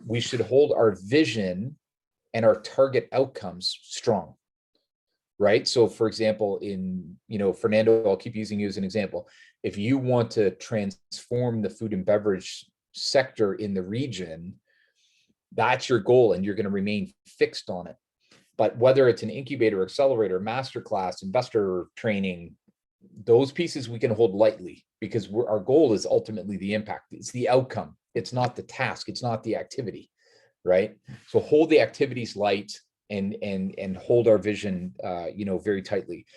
We should hold our vision and our target outcomes strong, right? So for example, Fernando, I'll keep using you as an example. If you want to transform the food and beverage sector in the region, that's your goal and you're going to remain fixed on it. But whether it's an incubator, accelerator, masterclass, investor training, those pieces we can hold lightly because our goal is ultimately the impact. It's the outcome. It's not the task. It's not the activity, right? So hold the activities light and hold our vision, very tightly.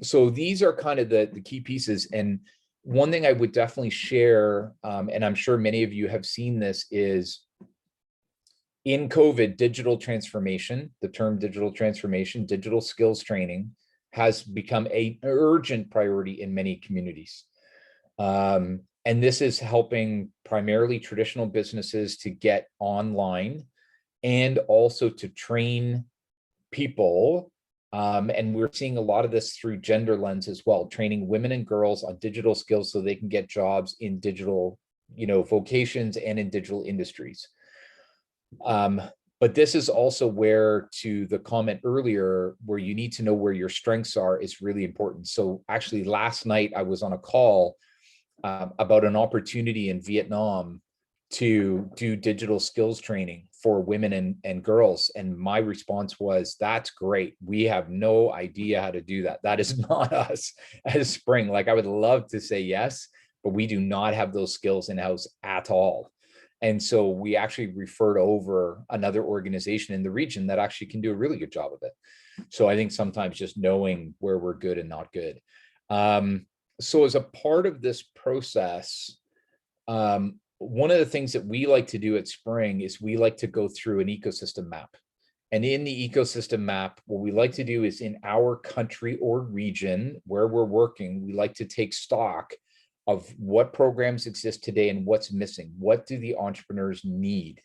So these are kind of the key pieces. And one thing I would definitely share, and I'm sure many of you have seen this, is in COVID, digital transformation, the term digital transformation, digital skills training has become an urgent priority in many communities. And this is helping primarily traditional businesses to get online and also to train people. And we're seeing a lot of this through gender lens as well, training women and girls on digital skills so they can get jobs in digital, vocations and in digital industries. But this is also where, to the comment earlier, where you need to know where your strengths are is really important. So actually last night I was on a call about an opportunity in Vietnam to do digital skills training for women and girls. And my response was, that's great. We have no idea how to do that. That is not us as Spring. Like, I would love to say yes, but we do not have those skills in-house at all. And so we actually referred over another organization in the region that actually can do a really good job of it. So I think sometimes just knowing where we're good and not good. So as a part of this process, one of the things that we like to do at Spring is we like to go through an ecosystem map. And in the ecosystem map, what we like to do is in our country or region where we're working, we like to take stock of what programs exist today and what's missing. What do the entrepreneurs need?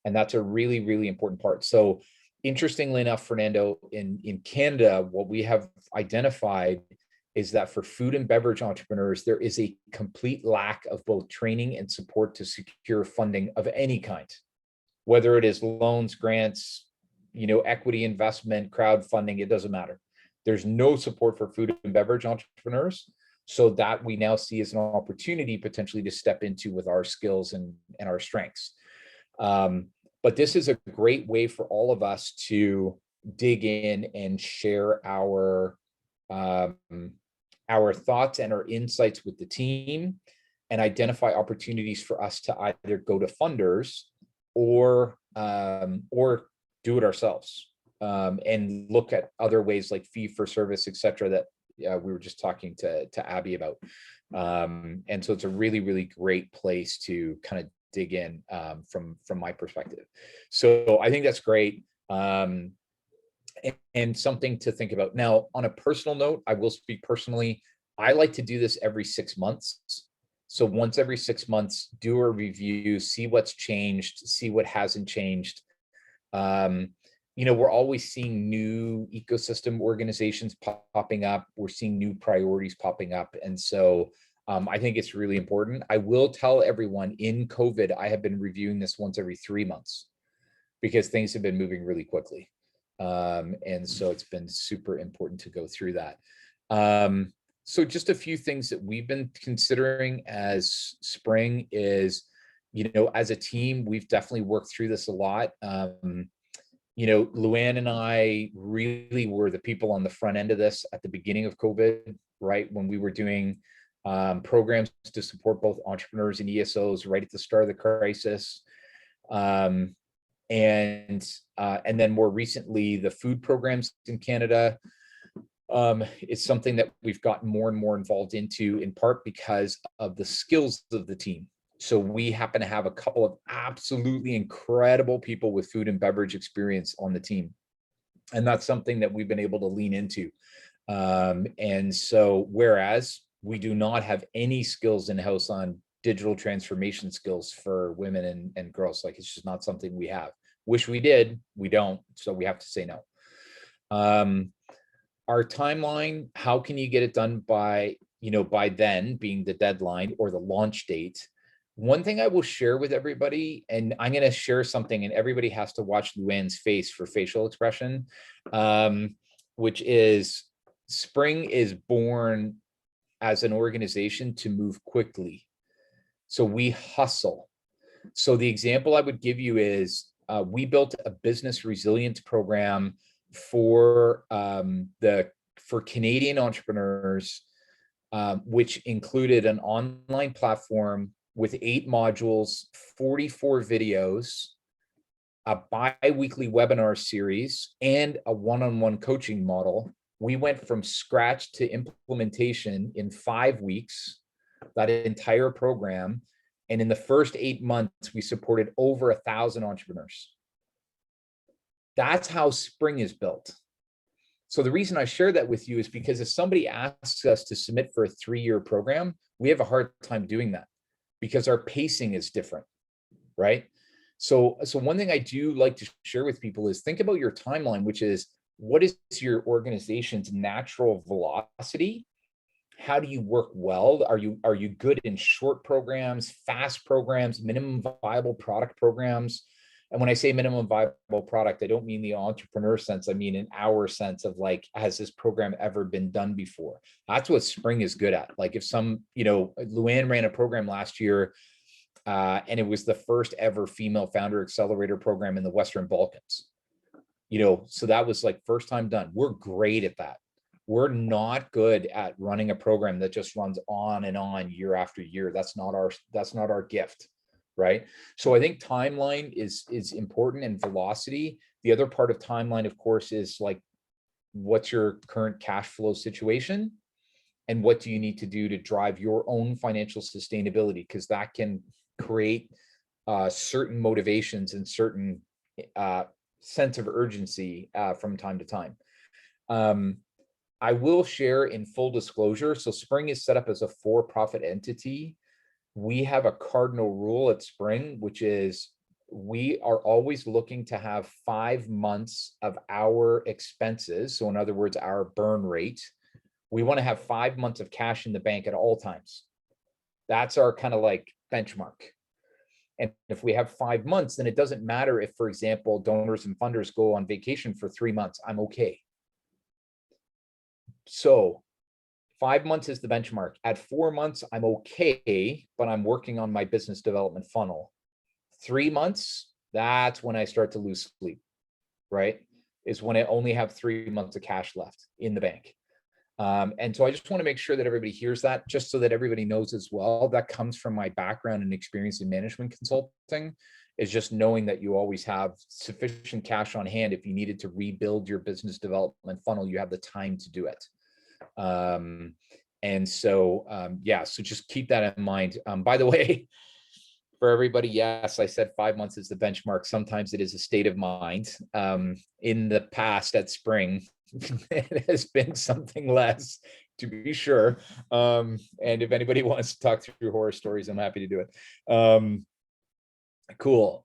And that's a really, really important part. So interestingly enough, Fernando, in Canada, what we have identified is that for food and beverage entrepreneurs, there is a complete lack of both training and support to secure funding of any kind, whether it is loans, grants, equity investment, crowdfunding, it doesn't matter. There's no support for food and beverage entrepreneurs. So that we now see as an opportunity potentially to step into with our skills and our strengths. But this is a great way for all of us to dig in and share our thoughts and our insights with the team and identify opportunities for us to either go to funders or do it ourselves, and look at other ways like fee for service, et cetera, that we were just talking to Abby about. And so it's a really, really great place to kind of dig in from my perspective. So I think that's great. And something to think about. Now, on a personal note, I will speak personally. I like to do this every 6 months. So once every 6 months, do a review, see what's changed, see what hasn't changed. You know, we're always seeing new ecosystem organizations popping up. We're seeing new priorities popping up. And so I think it's really important. I will tell everyone, in COVID, I have been reviewing this once every 3 months because things have been moving really quickly. And so it's been super important to go through that. So just a few things that we've been considering as Spring is, you know, as a team, we've definitely worked through this a lot. You know, Luann and I really were the people on the front end of this at the beginning of COVID, right? When we were doing programs to support both entrepreneurs and ESOs right at the start of the crisis. And then more recently, the food programs in Canada. It's something that we've gotten more and more involved into, in part because of the skills of the team. So we happen to have a couple of absolutely incredible people with food and beverage experience on the team. And that's something that we've been able to lean into. And so whereas we do not have any skills in-house on digital transformation skills for women and girls, like it's just not something we have. Wish we did, we don't, so we have to say no. Our timeline, how can you get it done by, you know, by then being the deadline or the launch date? One thing I will share with everybody, and I'm going to share something, and everybody has to watch Luann's face for facial expression, which is Spring is born as an organization to move quickly. So we hustle. So the example I would give you is we built a business resilience program for Canadian entrepreneurs, which included an online platform with 8 modules, 44 videos, a bi-weekly webinar series, and a one-on-one coaching model. We went from scratch to implementation in 5 weeks, that entire program. And in the first 8 months, we supported over 1,000 entrepreneurs. That's how Spring is built. So the reason I share that with you is because if somebody asks us to submit for a 3-year program, we have a hard time doing that because our pacing is different, right? So one thing I do like to share with people is think about your timeline, which is what is your organization's natural velocity? How do you work well? Are you good in short programs, fast programs, minimum viable product programs? And when I say minimum viable product, I don't mean the entrepreneur sense. I mean in our sense of like, has this program ever been done before? That's what Spring is good at. Like if some, you know, Luann ran a program last year and it was the first ever female founder accelerator program in the Western Balkans. You know, so that was like first time done. We're great at that. We're not good at running a program that just runs on and on year after year. That's not our gift. Right. So I think timeline is important, and velocity. The other part of timeline, of course, is like, what's your current cash flow situation and what do you need to do to drive your own financial sustainability? Because that can create certain motivations and certain sense of urgency from time to time. I will share in full disclosure. So Spring is set up as a for-profit entity. We have a cardinal rule at Spring, which is we are always looking to have 5 months of our expenses. So in other words, our burn rate, we want to have 5 months of cash in the bank at all times. That's our kind of like benchmark. And if we have 5 months, then it doesn't matter if, for example, donors and funders go on vacation for 3 months, I'm okay. So 5 months is the benchmark. At 4 months, I'm okay, but I'm working on my business development funnel. 3 months, that's when I start to lose sleep, right? Is when I only have 3 months of cash left in the bank. And so I just want to make sure that everybody hears that, just so that everybody knows as well. That comes from my background and experience in management consulting, is just knowing that you always have sufficient cash on hand. If you needed to rebuild your business development funnel, you have the time to do it. And so, yeah, so just keep that in mind. By the way, for everybody, yes, I said 5 months is the benchmark. Sometimes it is a state of mind. In the past at Spring, it has been something less. to be sure. And if anybody wants to talk through horror stories, I'm happy to do it. Cool.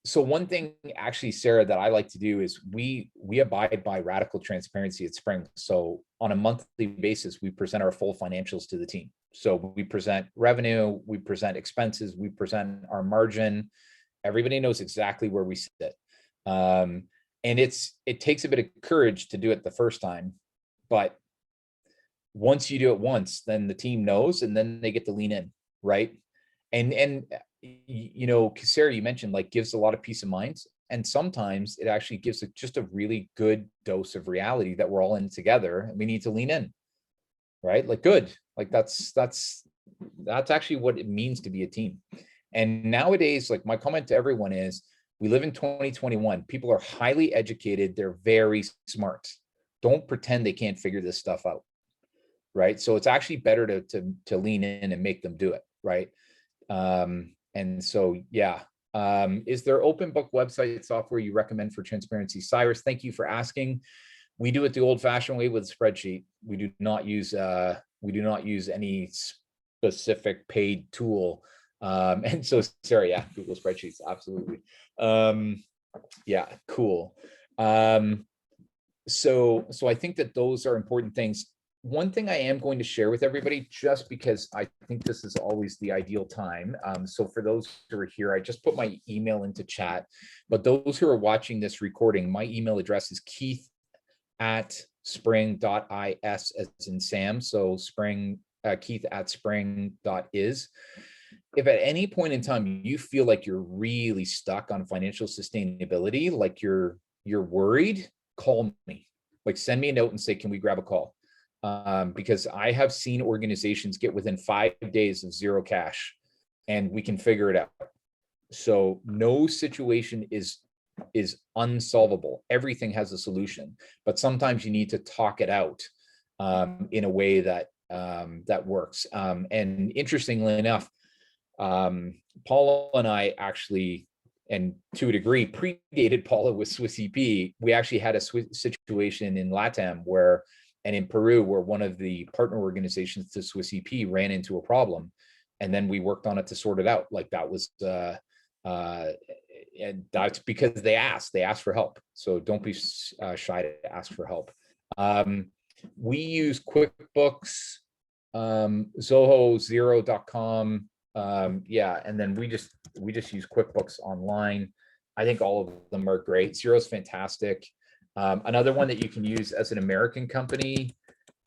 So one thing actually, Sarah, that I like to do is we abide by radical transparency at Spring. So on a monthly basis, we present our full financials to the team. So we present revenue, we present expenses, we present our margin. Everybody knows exactly where we sit. And it takes a bit of courage to do it the first time, but once you do it once, then the team knows, and then they get to lean in, right? And you know, Sarah, you mentioned like gives a lot of peace of mind, and sometimes it actually gives just a really good dose of reality that we're all in together, and we need to lean in, right? Like good, like that's actually what it means to be a team. And nowadays, like my comment to everyone is, we live in 2021. People are highly educated. They're very smart. Don't pretend they can't figure this stuff out, right? So it's actually better to lean in and make them do it, right? And so, yeah. Is there open book website software you recommend for transparency? Cyrus, thank you for asking. We do it the old-fashioned way with a spreadsheet. We do not use any specific paid tool. And so, Sarah, yeah, Google Spreadsheets, absolutely. Yeah, cool. So I think that those are important things. One thing I am going to share with everybody, just because I think this is always the ideal time. So for those who are here, I just put my email into chat, but those who are watching this recording, my email address is keith@spring.is as in Sam. So keith@spring.is. If at any point in time you feel like you're really stuck on financial sustainability, like you're worried, call me. Like send me a note and say, can we grab a call? Because I have seen organizations get within 5 days of zero cash, and we can figure it out. So no situation is unsolvable. Everything has a solution, but sometimes you need to talk it out in a way that works. And interestingly enough, Paula and I actually, and to a degree, predated Paula with Swiss EP. We actually had a situation in LATAM and in Peru, where one of the partner organizations to Swiss EP ran into a problem, and then we worked on it to sort it out. Like that was, and that's because they asked for help. So don't be shy to ask for help. We use QuickBooks, Zoho, Xero.com. Yeah, and then we just use QuickBooks Online. I think all of them are great. Xero's fantastic. Another one that you can use as an American company,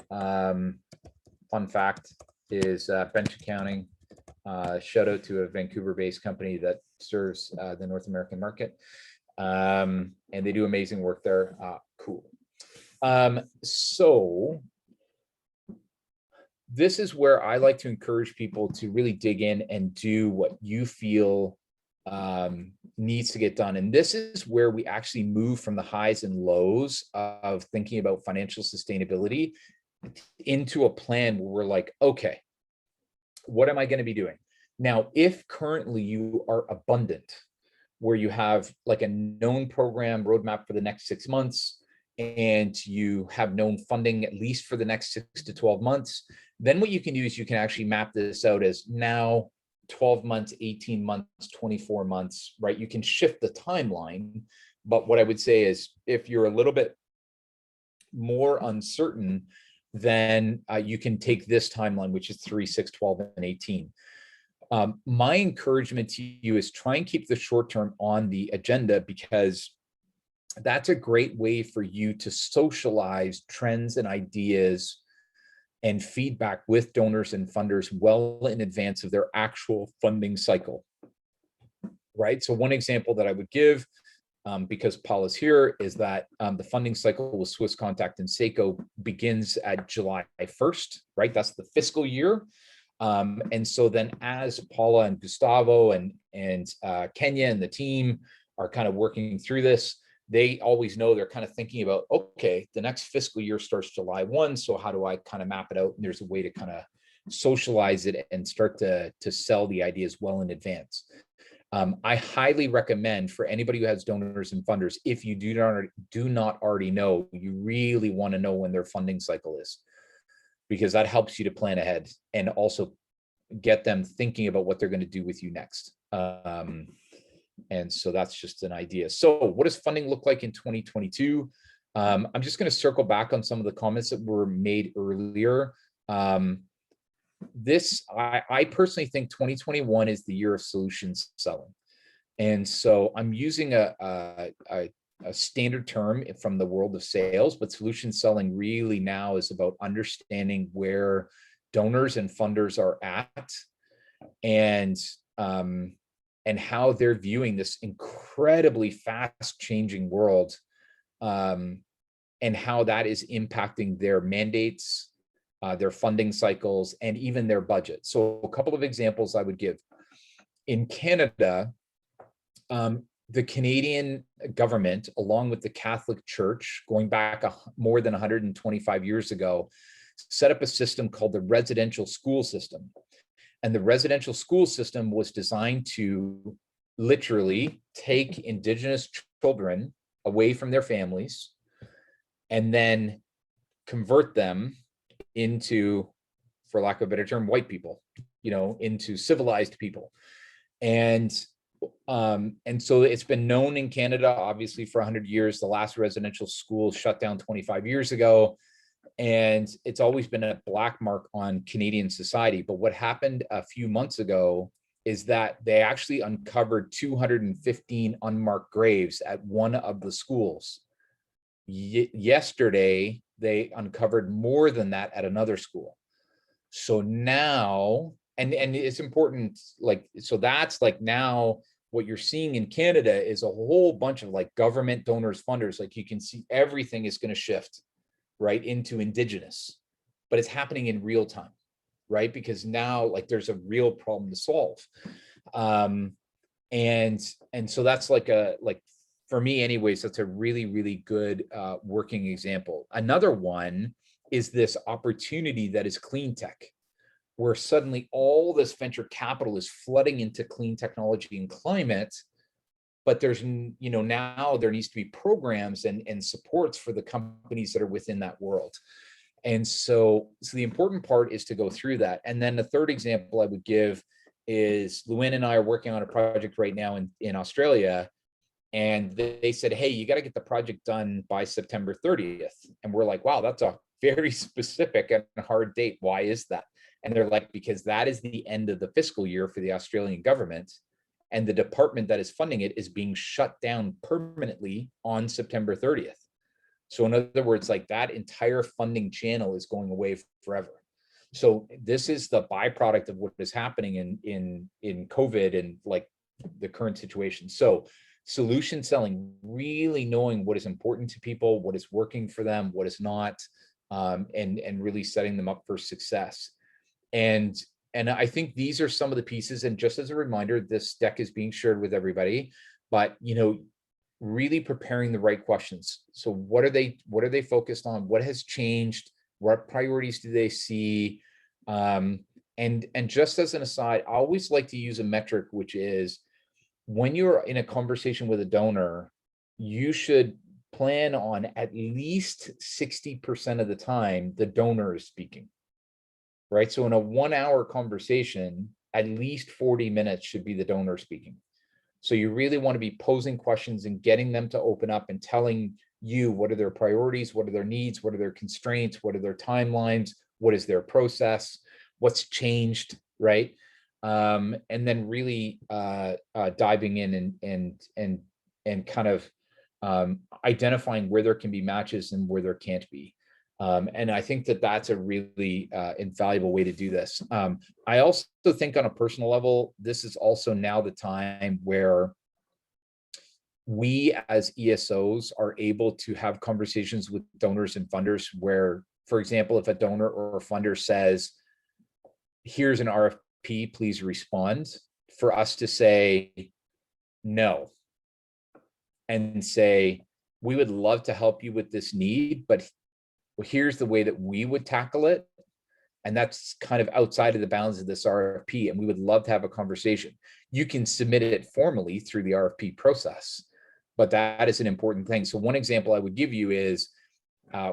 fun fact, is Bench Accounting. Shout out to a Vancouver-based company that serves the North American market. And they do amazing work there. Cool. So this is where I like to encourage people to really dig in and do what you feel needs to get done. And this is where we actually move from the highs and lows of thinking about financial sustainability into a plan where we're like, okay, what am I going to be doing? Now, if currently you are abundant, where you have like a known program roadmap for the next 6 months, and you have known funding at least for the next 6 to 12 months, then what you can do is you can actually map this out as now 12 months, 18 months, 24 months, right? You can shift the timeline. But what I would say is if you're a little bit more uncertain, then you can take this timeline, which is 3, 6, 12, and 18. My encouragement to you is try and keep the short term on the agenda, because that's a great way for you to socialize trends and ideas and feedback with donors and funders well in advance of their actual funding cycle, right? So one example that I would give, because Paula's here, is that the funding cycle with Swiss Contact and Seiko begins at July 1st, right? That's the fiscal year. And so then as Paula and Gustavo and Kenya and the team are kind of working through this, they always know they're kind of thinking about, okay, the next fiscal year starts July 1. So how do I kind of map it out? And there's a way to kind of socialize it and start to sell the ideas well in advance. I highly recommend for anybody who has donors and funders, if you do not already know, you really want to know when their funding cycle is. because that helps you to plan ahead and also get them thinking about what they're going to do with you next. And so that's just an idea. So what does funding look like in 2022? I'm just going to circle back on some of the comments that were made earlier. I personally think 2021 is the year of solutions selling. And so I'm using a standard term from the world of sales, but solution selling really now is about understanding where donors and funders are at, and how they're viewing this incredibly fast changing world, and how that is impacting their mandates, their funding cycles, and even their budget. So a couple of examples I would give. In Canada, the Canadian government, along with the Catholic Church, going back more than 125 years ago, set up a system called the residential school system. And the residential school system was designed to literally take Indigenous children away from their families and then convert them into, for lack of a better term, white people, into civilized people. And so it's been known in Canada, obviously, for 100 years. The last residential school shut down 25 years ago, and it's always been a black mark on Canadian society. But what happened a few months ago is that they actually uncovered 215 unmarked graves at one of the schools. Yesterday, they uncovered more than that at another school. So now, and it's important, so that's now what you're seeing in Canada is a whole bunch of government donors, funders. You can see everything is going to shift right into Indigenous, but it's happening in real time, right? Because now there's a real problem to solve. And so that's for me anyways, that's a really, really good working example. Another one is this opportunity that is clean tech, where suddenly all this venture capital is flooding into clean technology and climate, but there's, now there needs to be programs and supports for the companies that are within that world. And so the important part is to go through that. And then the third example I would give is Luann and I are working on a project right now in Australia. And they said, hey, you got to get the project done by September 30th. And we're like, wow, that's a very specific and hard date. Why is that? And they're like, because that is the end of the fiscal year for the Australian government. And the department that is funding it is being shut down permanently on September 30th. So in other words, that entire funding channel is going away forever. So this is the byproduct of what is happening in COVID and the current situation. So solution selling, really knowing what is important to people, what is working for them, what is not, and really setting them up for success. And I think these are some of the pieces. And just as a reminder, this deck is being shared with everybody, but really preparing the right questions. So what are they focused on? What has changed? What priorities do they see? And just as an aside, I always like to use a metric, which is when you're in a conversation with a donor, you should plan on at least 60% of the time the donor is speaking. Right. So in a 1 hour conversation, at least 40 minutes should be the donor speaking. So you really want to be posing questions and getting them to open up and telling you what are their priorities, what are their needs, what are their constraints, what are their timelines, what is their process, what's changed, right? And then really diving in and kind of identifying where there can be matches and where there can't be. And I think that that's a really invaluable way to do this. I also think on a personal level, this is also now the time where we as ESOs are able to have conversations with donors and funders where, for example, if a donor or a funder says, here's an RFP, please respond, for us to say no and say, we would love to help you with this need, but here's the way that we would tackle it. And that's kind of outside of the bounds of this RFP. And we would love to have a conversation. You can submit it formally through the RFP process, but that is an important thing. So one example I would give you is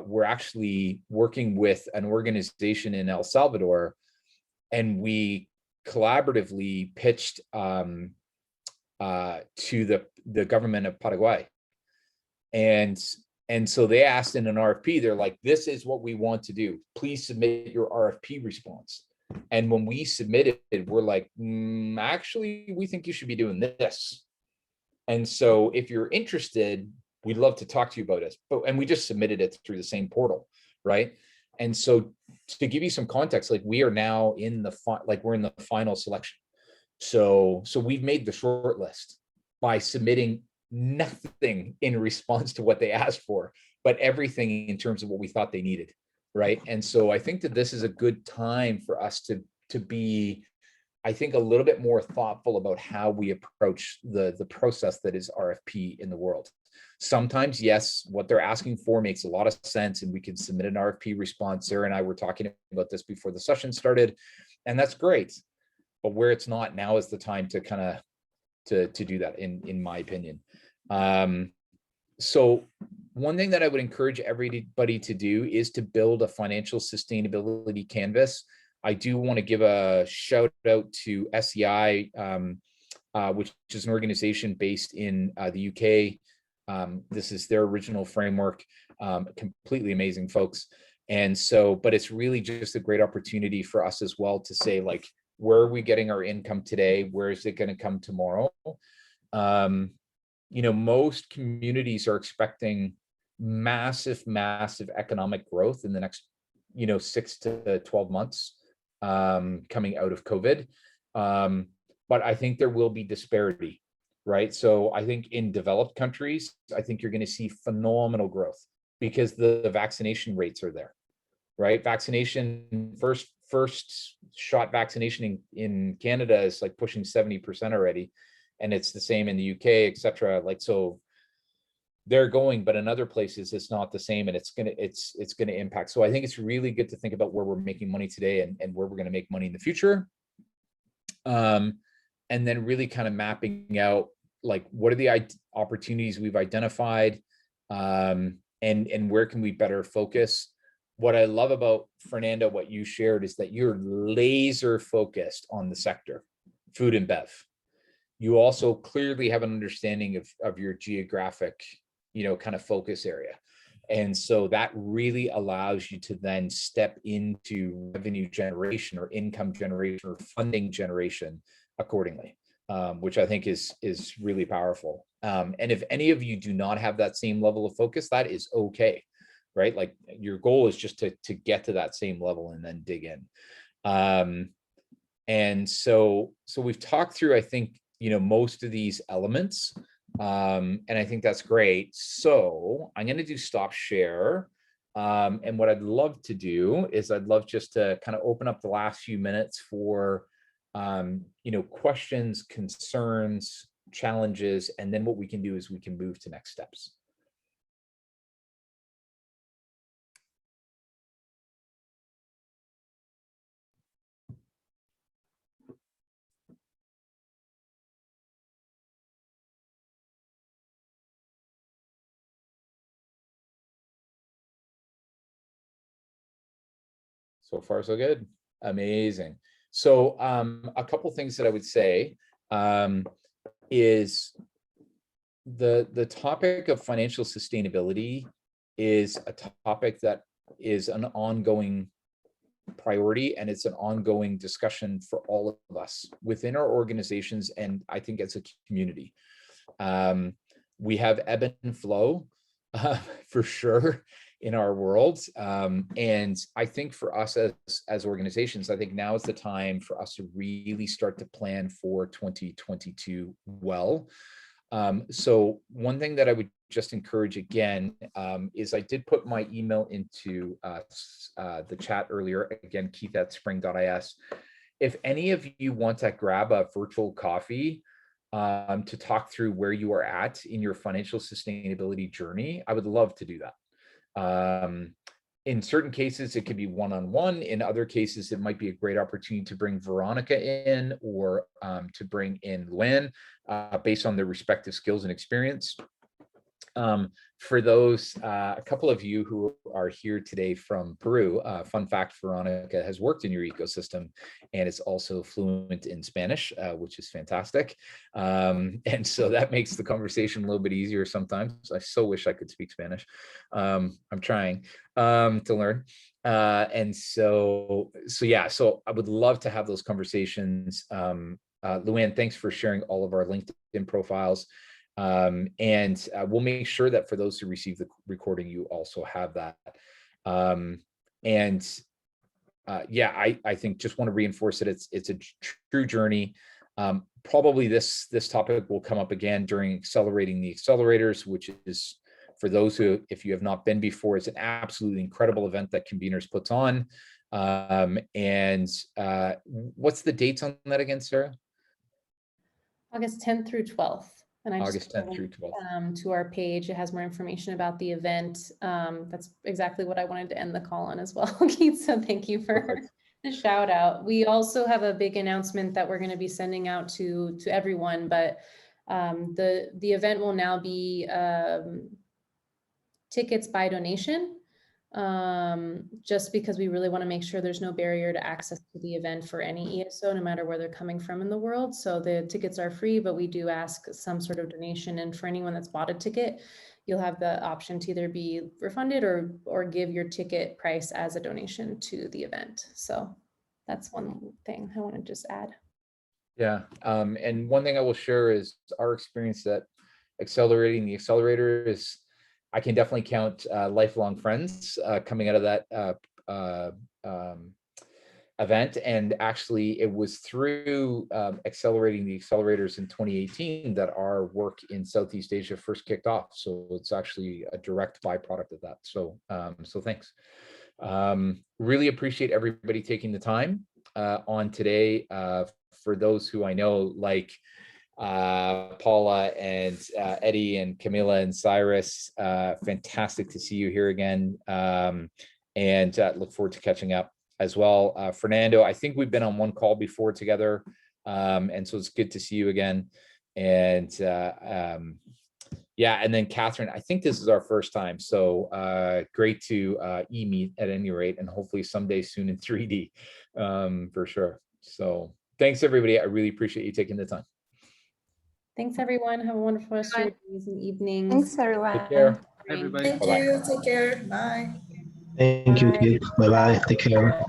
we're actually working with an organization in El Salvador, and we collaboratively pitched to the government of Paraguay. And so they asked in an RFP, they're like, this is what we want to do. Please submit your RFP response. And when we submitted, we're like, actually, we think you should be doing this. And so if you're interested, we'd love to talk to you about it. And we just submitted it through the same portal, right? And so to give you some context, like we are now in the we're in the final selection. So we've made the short list by submitting nothing in response to what they asked for, but everything in terms of what we thought they needed, right? And so I think that this is a good time for us to be, I think, a little bit more thoughtful about how we approach the process that is RFP in the world. Sometimes, yes, what they're asking for makes a lot of sense, and we can submit an RFP response. Sarah and I were talking about this before the session started, and that's great. But where it's not, now is the time to kind of to do that, in my opinion. So one thing that I would encourage everybody to do is to build a financial sustainability canvas. I do want to give a shout out to SEI, which is an organization based in the UK. This is their original framework, completely amazing folks. And so, but it's really just a great opportunity for us as well to say, like, where are we getting our income today? Where is it going to come tomorrow? You know, most communities are expecting massive economic growth in the next, 6 to 12 months coming out of COVID. But I think there will be disparity, right? So I think in developed countries, I think you're going to see phenomenal growth because the vaccination rates are there, right? Vaccination, first shot vaccination in Canada is like pushing 70% already. And it's the same in the UK, et cetera. Like, so they're going, but in other places it's not the same, and it's gonna impact. So I think it's really good to think about where we're making money today and where we're gonna make money in the future. And then really kind of mapping out, like, what are the opportunities we've identified, and where can we better focus. What I love about Fernando, what you shared, is that you're laser focused on the sector, food and bev. You also clearly have an understanding of your geographic, kind of focus area. And so that really allows you to then step into revenue generation or income generation or funding generation accordingly, which I think is really powerful. And if any of you do not have that same level of focus, that is okay, right? Like, your goal is just to get to that same level and then dig in. And so we've talked through, I think, most of these elements, and I think that's great. So I'm going to do stop share. And what I'd love to do is I'd love just to kind of open up the last few minutes for, questions, concerns, challenges, and then what we can do is we can move to next steps. So far, so good. Amazing. So a couple things that I would say is the topic of financial sustainability is a topic that is an ongoing priority, and it's an ongoing discussion for all of us within our organizations, and I think as a community. We have ebb and flow for sure in our world. And I think for us as organizations, I think now is the time for us to really start to plan for 2022 well. So one thing that I would just encourage again is I did put my email into the chat earlier, again, keith@spring.is. If any of you want to grab a virtual coffee to talk through where you are at in your financial sustainability journey, I would love to do that. In certain cases, it could be one-on-one. In other cases, it might be a great opportunity to bring Veronica in, or to bring in Luann, based on their respective skills and experience. For those, a couple of you who are here today from Peru, fun fact, Veronica has worked in your ecosystem and is also fluent in Spanish, which is fantastic. And so that makes the conversation a little bit easier sometimes. I so wish I could speak Spanish. I'm trying to learn. And so yeah, so I would love to have those conversations. Luann, thanks for sharing all of our LinkedIn profiles. And we'll make sure that for those who receive the recording, you also have that. Yeah, I think just want to reinforce that it's a true journey. Probably this topic will come up again during Accelerating the Accelerators, which is, for those who, if you have not been before, it's an absolutely incredible event that Conveners puts on. What's the dates on that again, Sarah? August 10th through 12th. And I August just 10th through 12th. To our page, it has more information about the event. That's exactly what I wanted to end the call on as well, Keith. So thank you for the shout out. We also have a big announcement that we're going to be sending out to everyone, but the event will now be tickets by donation. Just because we really want to make sure there's no barrier to access to the event for any ESO, no matter where they're coming from in the world. So the tickets are free, but we do ask some sort of donation. And for anyone that's bought a ticket, you'll have the option to either be refunded or give your ticket price as a donation to the event. So that's one thing I want to just add. Yeah, and one thing I will share is our experience at Accelerating the Accelerator is, I can definitely count lifelong friends coming out of that event. And actually, it was through Accelerating the Accelerators in 2018 that our work in Southeast Asia first kicked off. So it's actually a direct byproduct of that. So, so thanks. Really appreciate everybody taking the time on today. For those who I know, like Paula and Eddie and Camila and Cyrus, fantastic to see you here again, and look forward to catching up as well. Fernando, I think we've been on one call before together, and so it's good to see you again. And yeah, and then Catherine, I think this is our first time, so great to e-meet at any rate, and hopefully someday soon in 3D, for sure. So thanks everybody, I really appreciate you taking the time. Thanks, everyone. Have a wonderful rest of your days and evenings. Thanks, everyone. Take care. Everybody. Thank you. Take care. Bye. Thank you, Keith. Bye-bye. Take care.